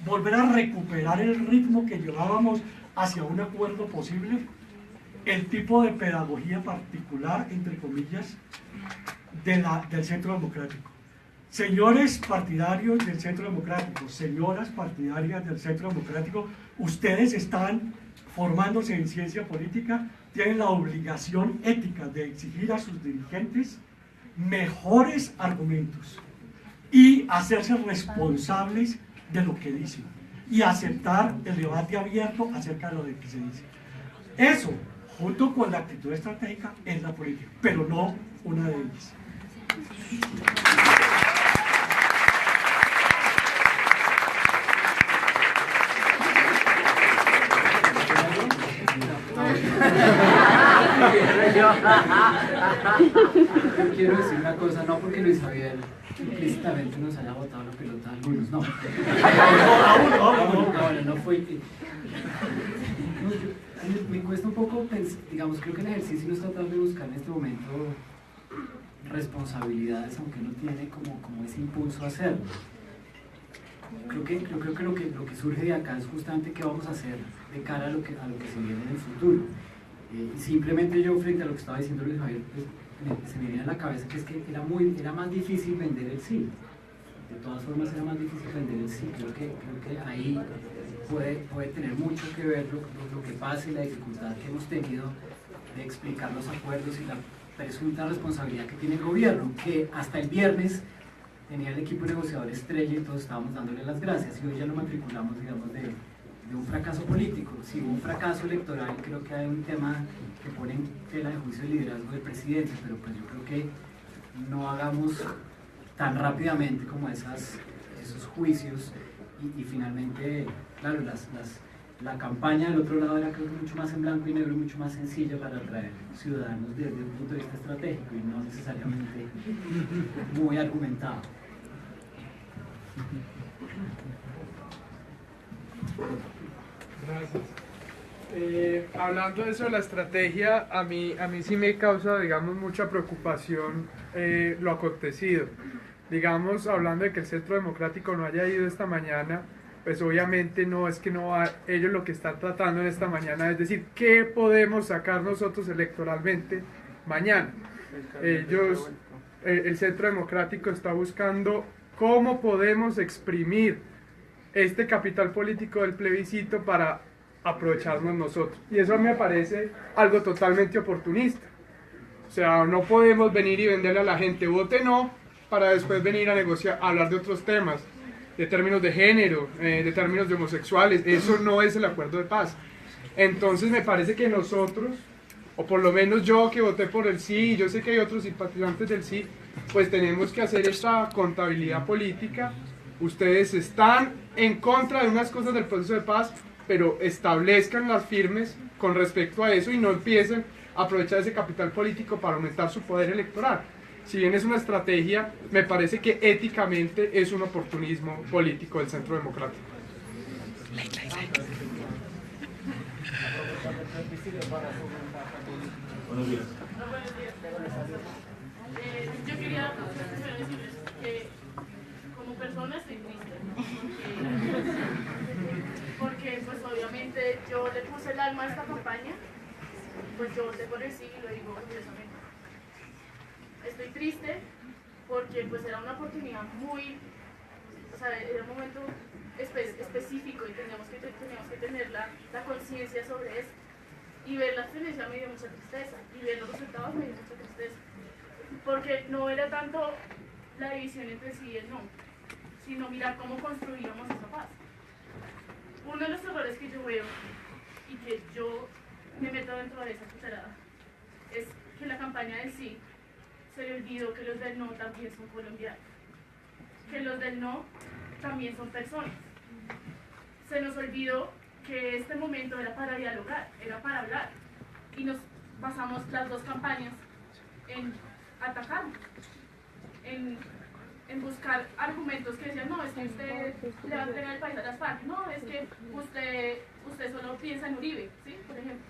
volver a recuperar el ritmo que llevábamos hacia un acuerdo posible, el tipo de pedagogía particular, entre comillas, del Centro Democrático. Señores partidarios del Centro Democrático, señoras partidarias del Centro Democrático, ustedes están formándose en ciencia política, tienen la obligación ética de exigir a sus dirigentes mejores argumentos y hacerse responsables de lo que dicen y aceptar el debate abierto acerca de lo que se dice. Eso, junto con la actitud estratégica, es la política, pero no una de ellas. Yo quiero decir una cosa, no porque Luis Javier implícitamente nos haya botado la pelota a algunos, no. No fue. Me cuesta un poco, digamos, creo que el ejercicio no está tratando de buscar en este momento responsabilidades, aunque no tiene como ese impulso a hacerlo. Creo que lo que surge de acá es justamente qué vamos a hacer de cara a lo que se viene en el futuro. Simplemente yo, frente a lo que estaba diciendo Luis Javier, pues, se me viene a la cabeza que es que era más difícil vender el sí. De todas formas era más difícil vender el sí. Creo que ahí puede tener mucho que ver lo que pasa y la dificultad que hemos tenido de explicar los acuerdos y la presunta responsabilidad que tiene el gobierno, que hasta el viernes tenía el equipo negociador estrella y todos estábamos dándole las gracias, y hoy ya lo matriculamos, digamos, de un fracaso político. Si hubo un fracaso electoral, creo que hay un tema que pone en tela de juicio el liderazgo del presidente, pero pues yo creo que no hagamos tan rápidamente como esos juicios y finalmente, claro, la campaña del otro lado era, creo que mucho más en blanco y negro, mucho más sencilla para atraer ciudadanos desde un punto de vista estratégico y no necesariamente muy argumentado. Gracias. Hablando de eso de la estrategia, a mí sí me causa, digamos, mucha preocupación lo acontecido. Digamos, hablando de que el Centro Democrático no haya ido esta mañana, pues obviamente no es que no va, ellos lo que están tratando en esta mañana es decir, ¿qué podemos sacar nosotros electoralmente mañana? El Centro Democrático está buscando cómo podemos exprimir este capital político del plebiscito para aprovecharnos nosotros. Y eso me parece algo totalmente oportunista. O sea, no podemos venir y venderle a la gente vote no, para después venir a negociar, a hablar de otros temas, de términos de género, de términos de homosexuales. Eso no es el acuerdo de paz. Entonces me parece que nosotros, o por lo menos yo que voté por el sí, y yo sé que hay otros simpatizantes del sí, pues tenemos que hacer esta contabilidad política. Ustedes están en contra de unas cosas del proceso de paz, pero establezcan las firmes con respecto a eso y no empiecen a aprovechar ese capital político para aumentar su poder electoral. Si bien es una estrategia, me parece que éticamente es un oportunismo político del Centro Democrático. Buenos días. Yo quería decirles que como persona estoy triste porque pues obviamente yo le puse el alma a esta campaña, pues yo voté por el sí y lo digo orgullosamente. Estoy triste porque pues era una oportunidad muy, o sea, era un momento específico y teníamos que tener la conciencia sobre eso. Y ver la experiencia me dio mucha tristeza, y ver los resultados me dio mucha tristeza. Porque no era tanto la división entre sí y el no, sino mirar cómo construíamos esa paz. Uno de los errores que yo veo, y que yo me meto dentro de esa cucharada, es que la campaña del sí se le olvidó que los del no también son colombianos, que los del no también son personas. Se nos olvidó que este momento era para dialogar, era para hablar, y nos pasamos las dos campañas en atacarnos, en buscar argumentos que decían, no, es que usted le va a entregar el país a las FARC, no, es que usted solo piensa en Uribe, ¿sí? Por ejemplo.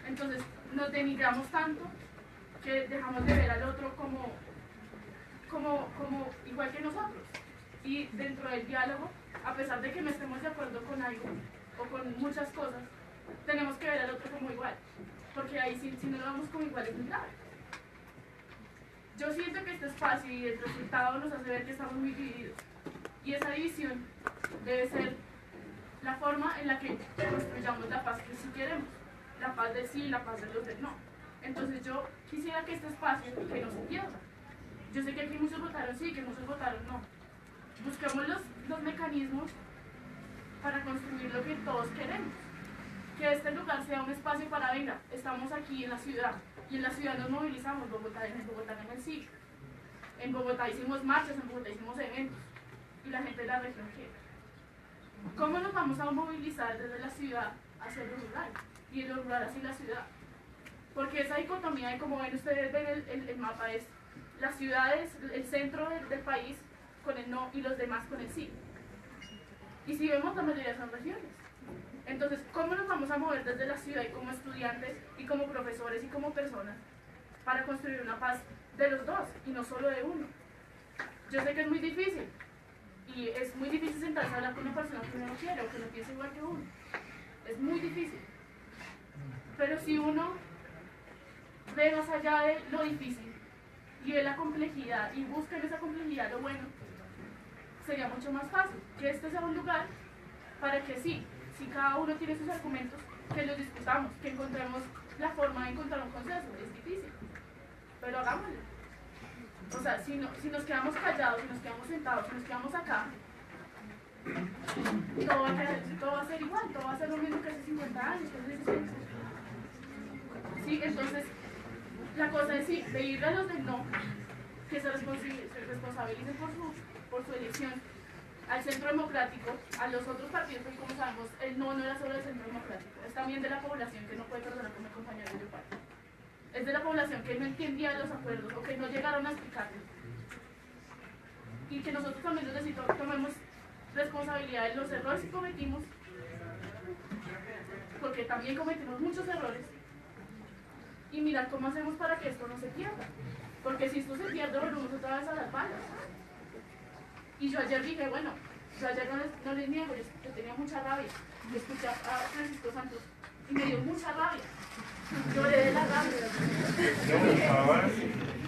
Entonces nos denigramos tanto que dejamos de ver al otro como igual que nosotros. Y dentro del diálogo, a pesar de que no estemos de acuerdo con algo o con muchas cosas, tenemos que ver al otro como igual, porque ahí si no lo vemos como igual es muy grave. Yo siento que este espacio y el resultado nos hace ver que estamos muy divididos, y esa división debe ser la forma en la que construyamos la paz que sí queremos, la paz del sí y la paz de los del no. Entonces yo quisiera que este espacio que no se pierda. Yo sé que aquí muchos votaron sí, que muchos votaron no. Busquemos los mecanismos para construir lo que todos queremos. Que este lugar sea un espacio para, venga, estamos aquí en la ciudad, y en la ciudad nos movilizamos. En Bogotá en el sí. En Bogotá hicimos marchas, en Bogotá hicimos eventos, y la gente de la región quiere. ¿Cómo nos vamos a movilizar desde la ciudad hacia lo rural, y de lo rural hacia la ciudad? Porque esa dicotomía de, como ven ustedes, ven el mapa, es las ciudades, el centro del país con el no y los demás con el sí. Y si vemos, la mayoría son regiones. Entonces, ¿cómo nos vamos a mover desde la ciudad y como estudiantes y como profesores y como personas para construir una paz de los dos y no solo de uno? Yo sé que es muy difícil, y es muy difícil sentarse a hablar con una persona que uno no quiere o que no piensa igual que uno. Es muy difícil. Pero si uno ve más allá de lo difícil y ve la complejidad y busca en esa complejidad lo bueno, sería mucho más fácil que este sea un lugar para que sí, si cada uno tiene sus argumentos, que los discutamos, que encontremos la forma de encontrar un consenso. Es difícil, pero hagámoslo. O sea, si nos quedamos callados, si nos quedamos sentados, si nos quedamos acá, todo va a ser igual, todo va a ser lo mismo que hace 50 años, que hace 60. Sí, entonces, la cosa es sí, pedirle a los del no que se responsabilicen por su elección, al Centro Democrático, a los otros partidos, porque como sabemos, el no era solo del Centro Democrático, es también de la población que no puede perdonar con el compañero de Yopal. Es de la población que no entendía los acuerdos o que no llegaron a explicarlos. Y que nosotros también tomemos responsabilidad de los errores que cometimos, porque también cometimos muchos errores, y mirar cómo hacemos para que esto no se pierda. Porque si esto se pierde, volvemos otra vez a las balas. Y yo ayer dije, bueno, yo ayer no les niego, yo tenía mucha rabia. Yo escuché a Francisco Santos y me dio mucha rabia. Lloré de la rabia.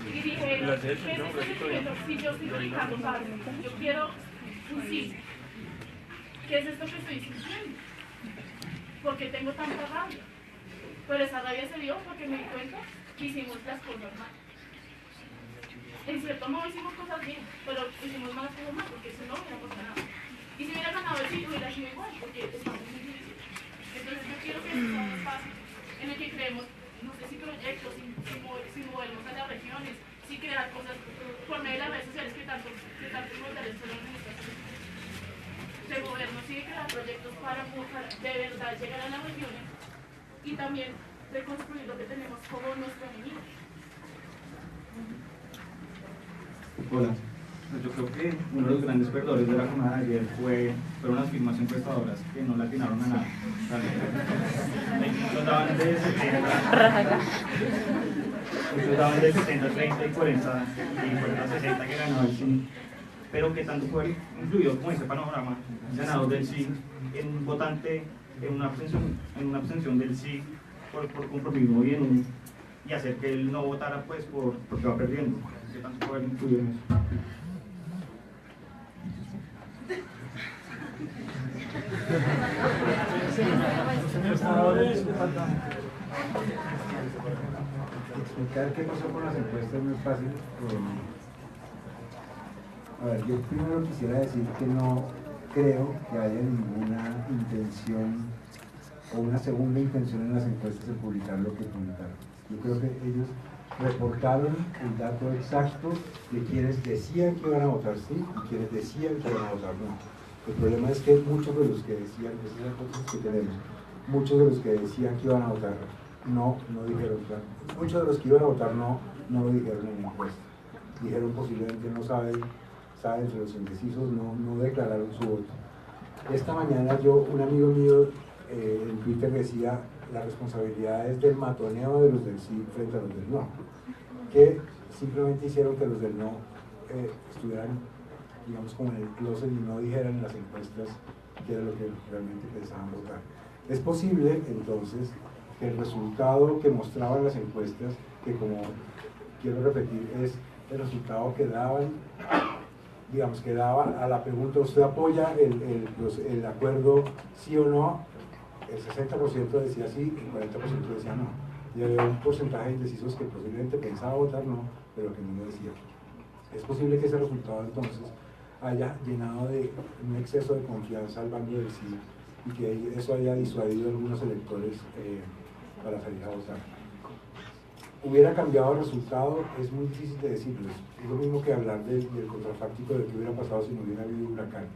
Y dije, ¿qué es esto sentimiento? Si yo estoy Ricardo Pablo, yo quiero un sí. ¿Qué es esto que estoy sintiendo? Porque tengo tanta rabia. Pero esa rabia se dio porque me di cuenta que hicimos las cosas mal. En cierto modo hicimos cosas bien, pero hicimos malas cosas mal, porque si no hubiéramos ganado. Y si hubiera ganado el sí, hubiera sido igual, porque estamos muy difíciles. Entonces yo quiero que este sea un espacio en el que creemos, no sé si proyectos, si movernos a las regiones, si crear cosas por medio de las redes sociales que tanto nos dan de gobierno, sí de crear proyectos para de verdad llegar a las regiones y también reconstruir lo que tenemos como nuestro enemigo. Hola, pues yo creo que uno de los grandes perdedores de la jornada de ayer fueron las firmas encuestadoras que no le atinaron a nada. Muchos daban de 70, 30 y 40, y 40, 60 que ganó el sí, pero que tanto fue influyó como ese panorama ganador del sí en un votante, en una abstención del sí por compromiso y hacer que él no votara pues porque va perdiendo. ¿Qué tanto puede influir en eso? Explicar qué pasó con las encuestas no es fácil. A ver, yo primero quisiera decir que no creo que haya ninguna intención o una segunda intención en las encuestas de publicar lo que publicaron. Yo creo que ellos reportaron el dato exacto de quienes decían que iban a votar sí y quienes decían que iban a votar no. El problema es que muchos de los que decían, esas cosas que tenemos, muchos de los que decían que iban a votar no dijeron, muchos de los que iban a votar no lo dijeron en la encuesta. Dijeron posiblemente no saben, entre los indecisos no declararon su voto. Esta mañana un amigo mío en Twitter decía, la responsabilidad es del matoneo de los del sí frente a los del no, que simplemente hicieron que los del no estuvieran, digamos, como en el closet y no dijeran en las encuestas qué era lo que realmente pensaban votar. Es posible, entonces, que el resultado que mostraban las encuestas, que como quiero repetir, es el resultado que daban, digamos, que daba a la pregunta, ¿usted apoya el acuerdo sí o no? El 60% decía sí, el 40% decía no. Y había un porcentaje de indecisos que posiblemente pensaba votar no, pero que no lo decía. Es posible que ese resultado entonces haya llenado de un exceso de confianza al bando del sí y que eso haya disuadido a algunos electores para salir a votar. ¿Hubiera cambiado el resultado? Es muy difícil de decirlo. Es lo mismo que hablar del contrafáctico de qué hubiera pasado si no hubiera habido huracán.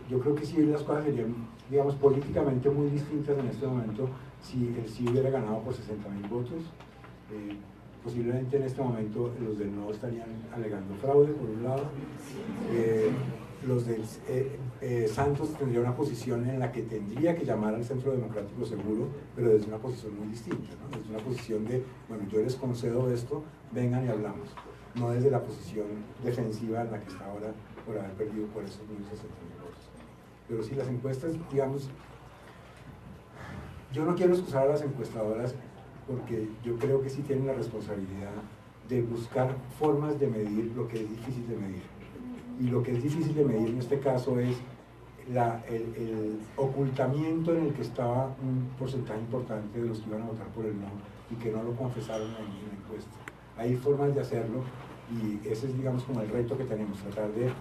Yo creo que sí, las cosas serían, digamos, políticamente muy distintas en este momento si el sí hubiera ganado por 60.000 votos. Posiblemente en este momento los del no estarían alegando fraude, por un lado. Los del Santos tendría una posición en la que tendría que llamar al Centro Democrático seguro, pero desde una posición muy distinta, ¿no? Desde una posición de, bueno, yo les concedo esto, vengan y hablamos. No desde la posición defensiva en la que está ahora por haber perdido por esos 60.000 votos. Pero sí, las encuestas, digamos, yo no quiero excusar a las encuestadoras porque yo creo que sí tienen la responsabilidad de buscar formas de medir lo que es difícil de medir. Y lo que es difícil de medir en este caso es el ocultamiento en el que estaba un porcentaje importante de los que iban a votar por el no y que no lo confesaron en la encuesta. Hay formas de hacerlo y ese es, digamos, como el reto que tenemos, tratar de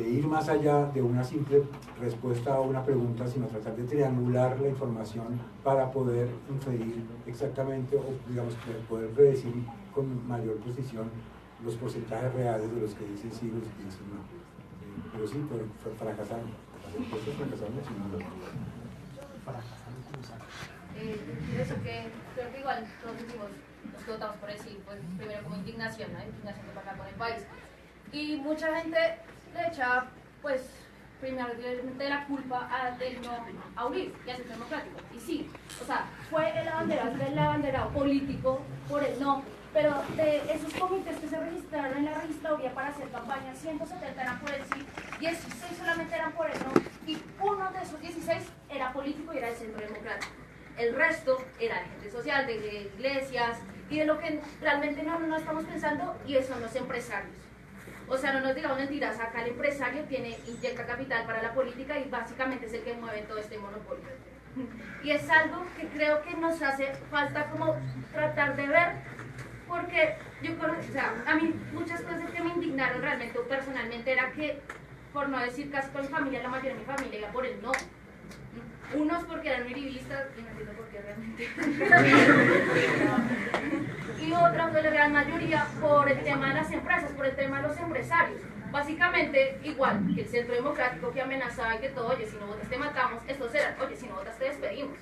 ir más allá de una simple respuesta a una pregunta, sino tratar de triangular la información para poder inferir exactamente o, digamos, poder predecir con mayor precisión los porcentajes reales de los que dicen sí y los que dicen no. Pero sí, fracasaron. Las encuestas fracasaron, si no lo Eso que creo que igual todos decimos, los que votamos por el sí, pues primero como indignación, ¿no? Indignación de pasar con el país. Y mucha gente le echa, pues, primordialmente la culpa del no a Uribe y al Centro Democrático. Y sí, o sea, fue el abanderado político por el no. Pero de esos comités que se registraron en la registraduría para hacer campaña, 170 eran por el sí, 16 solamente eran por el no, y uno de esos 16 era político y era del Centro Democrático. El resto era de gente social, de iglesias, y de lo que realmente no estamos pensando, y son los empresarios. O sea, no nos digamos mentiras, acá el empresario inyecta capital para la política y básicamente es el que mueve todo este monopolio. Y es algo que creo que nos hace falta como tratar de ver. Porque yo, o sea, a mí muchas cosas que me indignaron realmente o personalmente era que, por no decir casi toda mi familia, la mayoría de mi familia iba por el no. Unos porque eran uribistas, y no entiendo por qué realmente. Y otros, la gran mayoría, por el tema de las empresas, por el tema de los empresarios. básicamente igual que el Centro Democrático que amenazaba y que todo, oye, si no votas te matamos, estos eran, oye, si no votas te despedimos,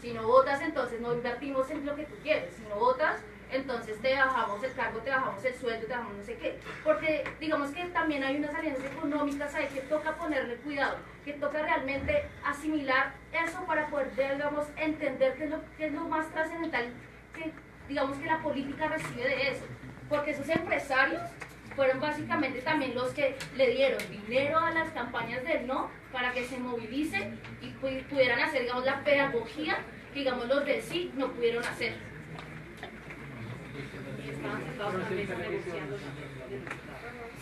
si no votas entonces no invertimos en lo que tú quieres, si no votas entonces te bajamos el cargo, te bajamos el sueldo, te bajamos no sé qué, porque digamos que también hay unas alianzas económicas ahí que toca ponerle cuidado, que toca realmente asimilar eso para poder, digamos, entender qué es lo más trascendental que, digamos, que la política recibe de eso, porque esos empresarios fueron básicamente también los que le dieron dinero a las campañas del no para que se movilicen y pudieran hacer, digamos, la pedagogía que, digamos, los del sí no pudieron hacer.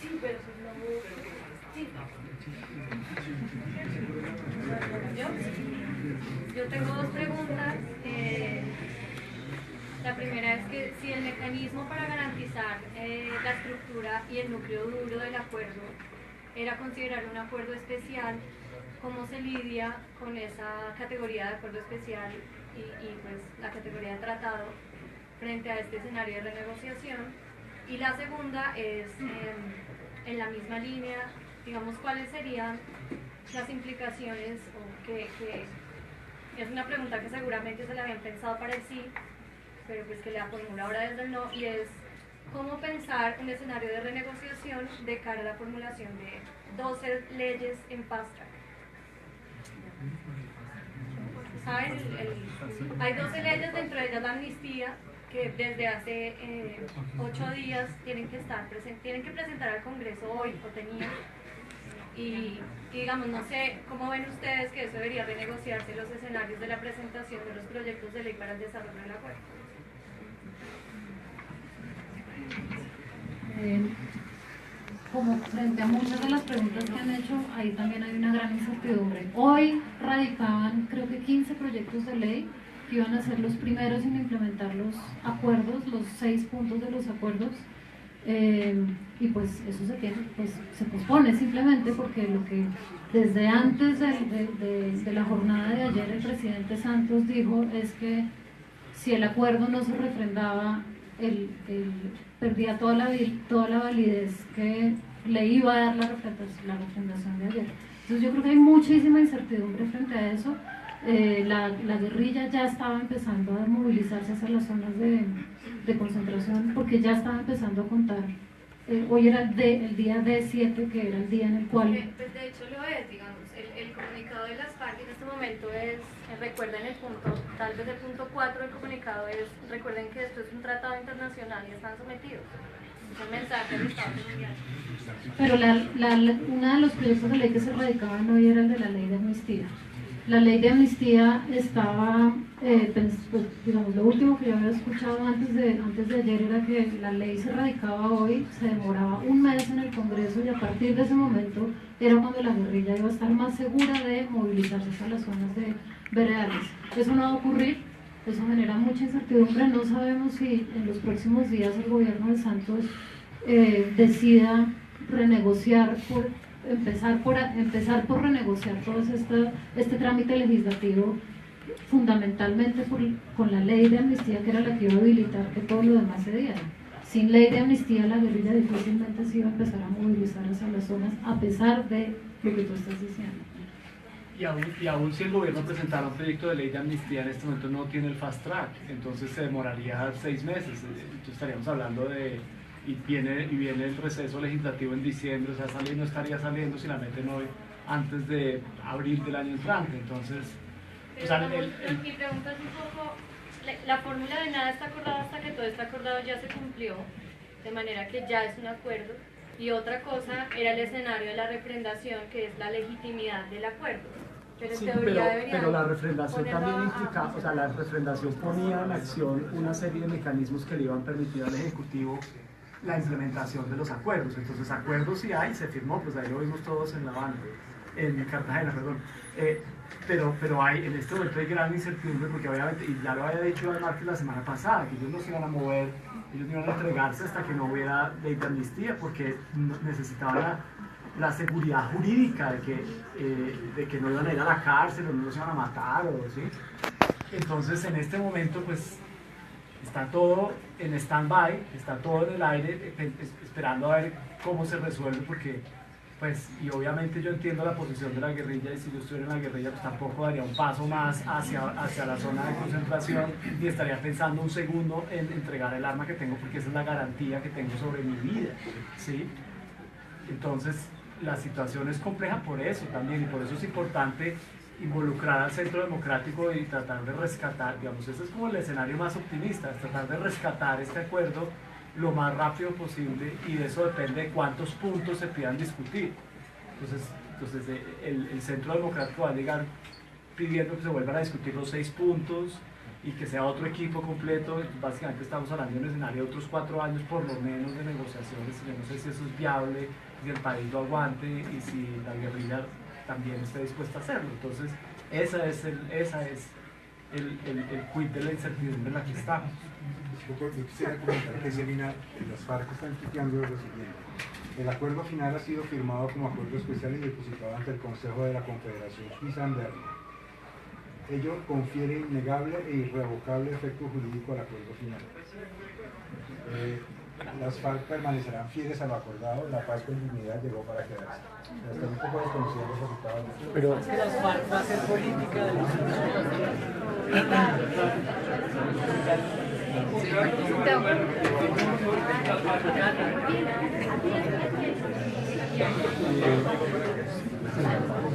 Sí, pero sí. Yo tengo dos preguntas. La primera es que si el mecanismo para garantizar la estructura y el núcleo duro del acuerdo era considerar un acuerdo especial, ¿cómo se lidia con esa categoría de acuerdo especial y pues la categoría de tratado frente a este escenario de renegociación? Y la segunda es, en la misma línea, digamos, ¿cuáles serían las implicaciones? O que es una pregunta que seguramente se la habían pensado para el sí, pero pues que la formulo ahora desde el no, y es cómo pensar un escenario de renegociación de cara a la formulación de 12 leyes en fast track. ¿Saben? Hay 12 leyes, dentro de ellas la amnistía, que desde hace 8 días tienen que presentar al Congreso hoy, o tenían. Y digamos, no sé, ¿cómo ven ustedes que eso debería renegociarse en los escenarios de la presentación de los proyectos de ley para el desarrollo del acuerdo? Como frente a muchas de las preguntas que han hecho, ahí también hay una gran incertidumbre. Hoy radicaban, creo que 15 proyectos de ley que iban a ser los primeros en implementar los acuerdos, los 6 puntos de los acuerdos, y pues eso se pospone simplemente porque lo que desde antes de la jornada de ayer el presidente Santos dijo es que si el acuerdo no se refrendaba, perdía toda la validez que le iba a dar la refrendación de ayer. Entonces yo creo que hay muchísima incertidumbre frente a eso. La guerrilla ya estaba empezando a movilizarse hacia las zonas de concentración porque ya estaba empezando a contar. Hoy era el día D7, que era el día en el cual... Pues de hecho lo es, digamos, el comunicado de las FARC en este momento es, recuerden el punto, tal vez el punto 4 del comunicado es, recuerden que esto es un tratado internacional y están sometidos. Es un mensaje del Estado colombiano. Pero uno de los proyectos de ley que se radicaban hoy era el de la ley de amnistía. La ley de amnistía estaba, pues, digamos, lo último que yo había escuchado antes de ayer era que la ley se radicaba hoy, se demoraba un mes en el Congreso y a partir de ese momento era cuando la guerrilla iba a estar más segura de movilizarse hacia las zonas de veredales. Eso no va a ocurrir, eso genera mucha incertidumbre, no sabemos si en los próximos días el gobierno de Santos decida renegociar empezar por renegociar todo este trámite legislativo, fundamentalmente con la ley de amnistía, que era la que iba a habilitar que todo lo demás se diera. Sin ley de amnistía la guerrilla difícilmente se iba a empezar a movilizar hacia las zonas, a pesar de lo que tú estás diciendo. Y aún si el gobierno presentara un proyecto de ley de amnistía, en este momento no tiene el fast track, entonces se demoraría 6 meses, entonces estaríamos hablando de... Y viene el receso legislativo en diciembre, o sea, esa ley no estaría saliendo si la meten hoy antes de abril del año entrante, entonces... Pero, o sea, mi pregunta es un poco, la fórmula de nada está acordada hasta que todo está acordado ya se cumplió, de manera que ya es un acuerdo, y otra cosa era el escenario de la refrendación, que es la legitimidad del acuerdo. Pero, sí, pero la refrendación también implica, o sea, la refrendación ponía en acción una serie de mecanismos que le iban a permitir al Ejecutivo la implementación de los acuerdos. Entonces, acuerdos sí hay, se firmó, pues ahí lo vimos todos en La Habana, en Cartagena, perdón. Pero hay, en este momento hay gran incertidumbre porque obviamente, y ya lo había dicho Iván Márquez la semana pasada, que ellos no se iban a mover, ellos no iban a entregarse hasta que no hubiera ley de amnistía, porque necesitaban la seguridad jurídica de que no iban a ir a la cárcel o no los iban a matar, o ¿sí? Entonces, en este momento, pues Está todo en stand-by, está todo en el aire, esperando a ver cómo se resuelve, porque, pues, y obviamente yo entiendo la posición de la guerrilla, y si yo estuviera en la guerrilla, pues tampoco daría un paso más hacia la zona de concentración, y estaría pensando un segundo en entregar el arma que tengo, porque esa es la garantía que tengo sobre mi vida, ¿sí? Entonces, la situación es compleja por eso también, y por eso es importante involucrar al Centro Democrático y tratar de rescatar, digamos, ese es como el escenario más optimista, tratar de rescatar este acuerdo lo más rápido posible, y de eso depende de cuántos puntos se pidan discutir. Entonces el Centro Democrático va a llegar pidiendo que se vuelvan a discutir los 6 puntos y que sea otro equipo completo. Básicamente estamos hablando de un escenario de otros 4 años por lo menos de negociaciones, y yo no sé si eso es viable, si el país lo aguante y si la guerrilla también esté dispuesta a hacerlo. Entonces esa es el quid de la incertidumbre en la que estamos. Yo quisiera comentar que las FARC están tuiteando lo siguiente: el acuerdo final ha sido firmado como acuerdo especial y depositado ante el Consejo de la Confederación Suiza en Berna. Ello confiere innegable e irrevocable efecto jurídico al acuerdo final. Las FARC permanecerán fieles a lo acordado. La paz con dignidad llegó para quedarse. Hasta un poco desconocido los resultados. Pero es que las FARC va a ser política de los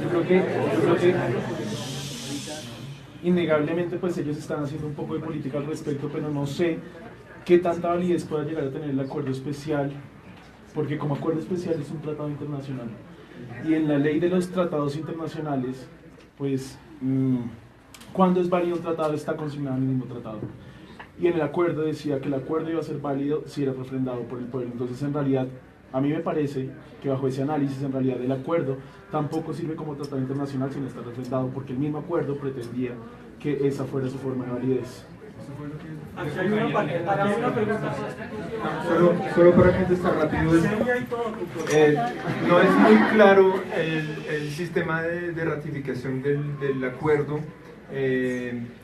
Yo creo que innegablemente pues ellos están haciendo un poco de política al respecto, pero no sé qué tanta validez pueda llegar a tener el acuerdo especial, porque como acuerdo especial es un tratado internacional, y en la ley de los tratados internacionales, pues cuando es válido un tratado está consignado en el mismo tratado, y en el acuerdo decía que el acuerdo iba a ser válido si era refrendado por el pueblo. Entonces en realidad a mí me parece que bajo ese análisis en realidad el acuerdo tampoco sirve como tratado internacional si no está refrendado, porque el mismo acuerdo pretendía que esa fuera su forma de validez. Aquí hay una pregunta. Solo para contestar rápido, no es muy claro el sistema de ratificación del acuerdo.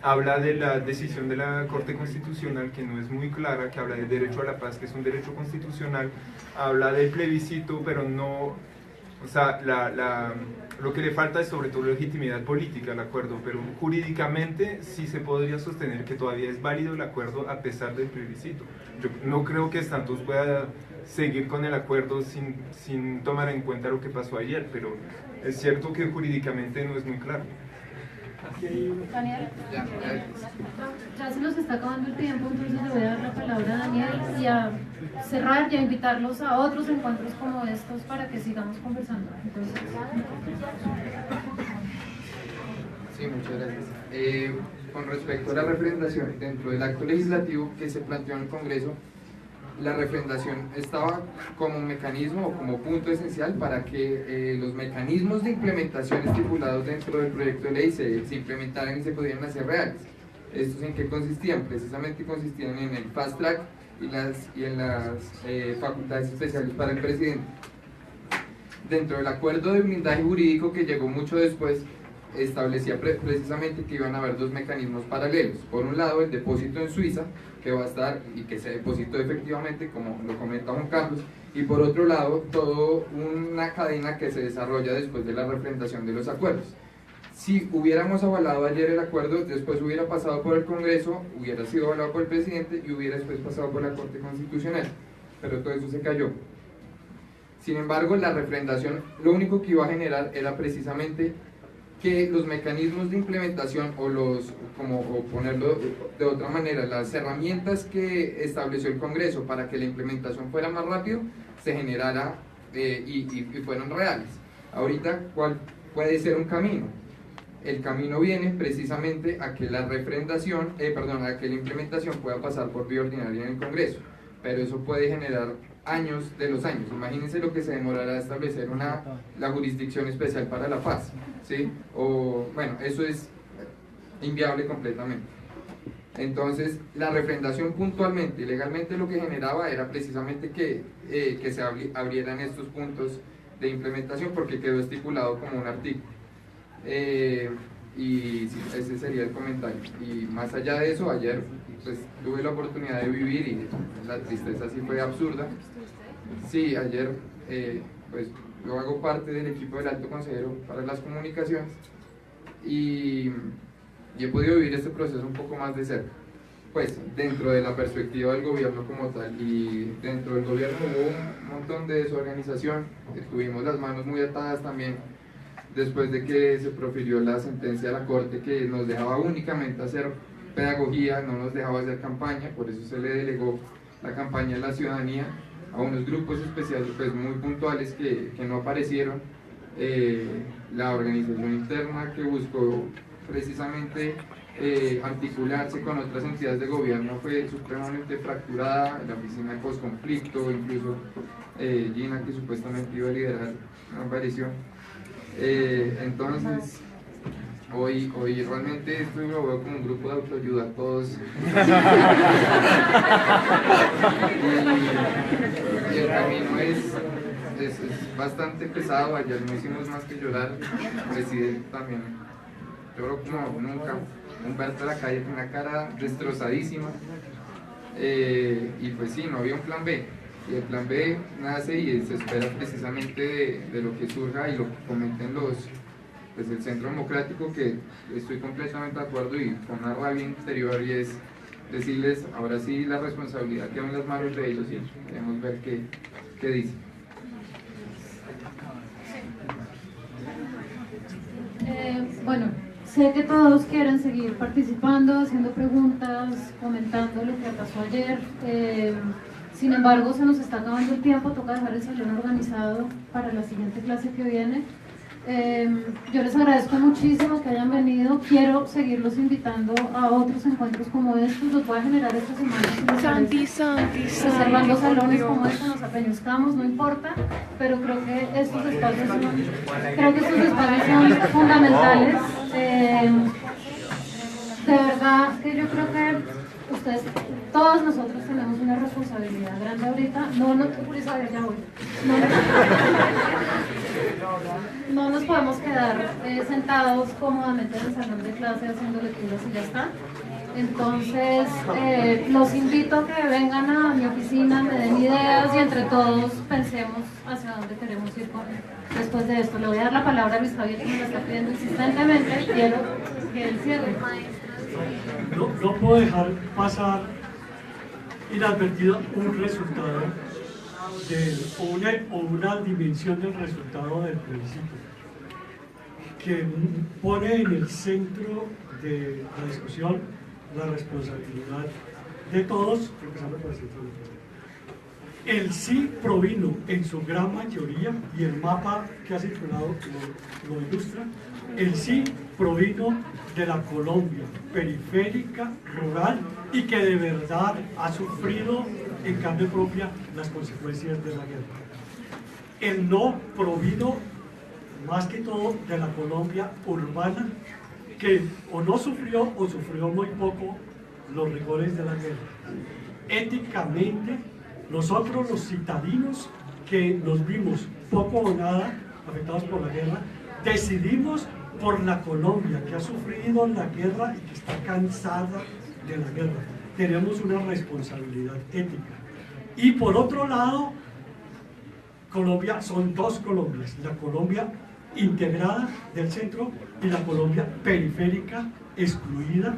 Habla de la decisión de la Corte Constitucional, que no es muy clara, que habla del derecho a la paz, que es un derecho constitucional, habla del plebiscito, pero no, o sea, lo que le falta es sobre todo legitimidad política al acuerdo, pero jurídicamente sí se podría sostener que todavía es válido el acuerdo a pesar del plebiscito. Yo no creo que Santos pueda seguir con el acuerdo sin tomar en cuenta lo que pasó ayer, pero es cierto que jurídicamente no es muy claro. Daniel, ya se nos está acabando el tiempo, entonces le voy a dar la palabra a Daniel y a cerrar y a invitarlos a otros encuentros como estos para que sigamos conversando. Entonces, sí, muchas gracias. Con respecto a la refrendación, dentro del acto legislativo que se planteó en el Congreso, la refrendación estaba como mecanismo o como punto esencial para que los mecanismos de implementación estipulados dentro del proyecto de ley se implementaran y se pudieran hacer reales. ¿Estos en qué consistían? Precisamente consistían en el fast track y en las facultades especiales para el presidente. Dentro del acuerdo de blindaje jurídico que llegó mucho después, establecía precisamente que iban a haber 2 mecanismos paralelos. Por un lado, el depósito en Suiza, que va a estar y que se depositó efectivamente, como lo comenta Juan Carlos, y por otro lado, toda una cadena que se desarrolla después de la refrendación de los acuerdos. Si hubiéramos avalado ayer el acuerdo, después hubiera pasado por el Congreso, hubiera sido avalado por el presidente y hubiera después pasado por la Corte Constitucional, pero todo eso se cayó. Sin embargo, la refrendación lo único que iba a generar era precisamente que los mecanismos de implementación o ponerlo de otra manera, las herramientas que estableció el Congreso para que la implementación fuera más rápido, se generara y fueran reales. Ahorita, ¿cuál puede ser un camino? El camino viene precisamente a que la refrendación, a que la implementación pueda pasar por vía ordinaria en el Congreso, pero eso puede generar años de los años. Imagínense lo que se demorará establecer la jurisdicción especial para la paz, ¿sí? Eso es inviable completamente. Entonces, la refrendación puntualmente y legalmente lo que generaba era precisamente que se abrieran estos puntos de implementación, porque quedó estipulado como un artículo. Y sí, ese sería el comentario. Y más allá de eso, ayer pues tuve la oportunidad de vivir y la tristeza sí fue absurda. Sí, ayer pues yo hago parte del equipo del Alto Consejero para las Comunicaciones y he podido vivir este proceso un poco más de cerca. Pues dentro de la perspectiva del gobierno como tal, y dentro del gobierno hubo un montón de desorganización, tuvimos las manos muy atadas también después de que se profirió la sentencia de la Corte que nos dejaba únicamente hacer pedagogía, no nos dejaba hacer campaña, por eso se le delegó la campaña a la ciudadanía, a unos grupos especiales pues muy puntuales que no aparecieron. La organización interna que buscó precisamente articularse con otras entidades de gobierno fue supremamente fracturada, la oficina de postconflicto, incluso Gina, que supuestamente iba a liderar, no apareció. Entonces hoy realmente esto lo veo como un grupo de autoayuda, todos y el camino es bastante pesado. Ayer no hicimos más que llorar, el presidente también lloró como nunca, Humberto de la Calle con una cara destrozadísima, y pues sí, no había un plan B, y el plan B nace y se espera precisamente de lo que surja y lo que comenten pues el Centro Democrático, que estoy completamente de acuerdo y con una rabia interior, y es decirles, ahora sí la responsabilidad queda en las manos de ellos y queremos ver qué dicen. Bueno, sé que todos quieren seguir participando, haciendo preguntas, comentando lo que pasó ayer. Sin embargo, se nos está acabando el tiempo, toca dejar el salón organizado para la siguiente clase que viene. Yo les agradezco muchísimo que hayan venido. Quiero seguirlos invitando a otros encuentros como estos. Los voy a generar esta semana. Reservando salones como este, nos apeñuzcamos, no importa, pero creo que estos espacios son fundamentales. De verdad que yo creo que ustedes, todos nosotros tenemos una responsabilidad grande ahorita. No nos podemos quedar sentados cómodamente en el salón de clase haciendo lecturas y ya está. Entonces, los invito a que vengan a mi oficina, me den ideas y entre todos pensemos hacia dónde queremos ir después de esto. Le voy a dar la palabra a Luis Javier, que me la está pidiendo insistentemente. Quiero que él cierre. No puedo dejar pasar inadvertido un resultado o una dimensión del resultado del plebiscito que pone en el centro de la discusión la responsabilidad de todos, empezando por el centro del poder. El sí provino en su gran mayoría, y el mapa que ha circulado lo ilustra, el sí provino de la Colombia periférica, rural, y que de verdad ha sufrido en carne propia las consecuencias de la guerra. El no provino más que todo de la Colombia urbana, que o no sufrió o sufrió muy poco los rigores de la guerra. Éticamente, nosotros los citadinos que nos vimos poco o nada afectados por la guerra, decidimos por la Colombia que ha sufrido la guerra y que está cansada de la guerra. Tenemos una responsabilidad ética. Y por otro lado, Colombia, son dos Colombias, la Colombia integrada del centro y la Colombia periférica, excluida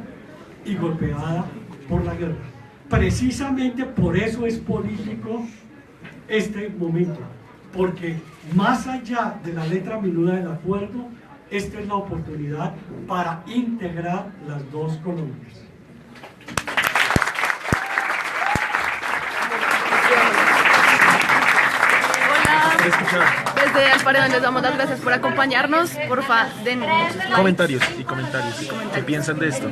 y golpeada por la guerra. Precisamente por eso es político este momento, porque más allá de la letra menuda del acuerdo, esta es la oportunidad para integrar las dos Colombias. Desde El Paredón les damos las gracias por acompañarnos. Porfa, den comentarios. ¿Qué piensan de esto?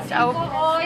Chao.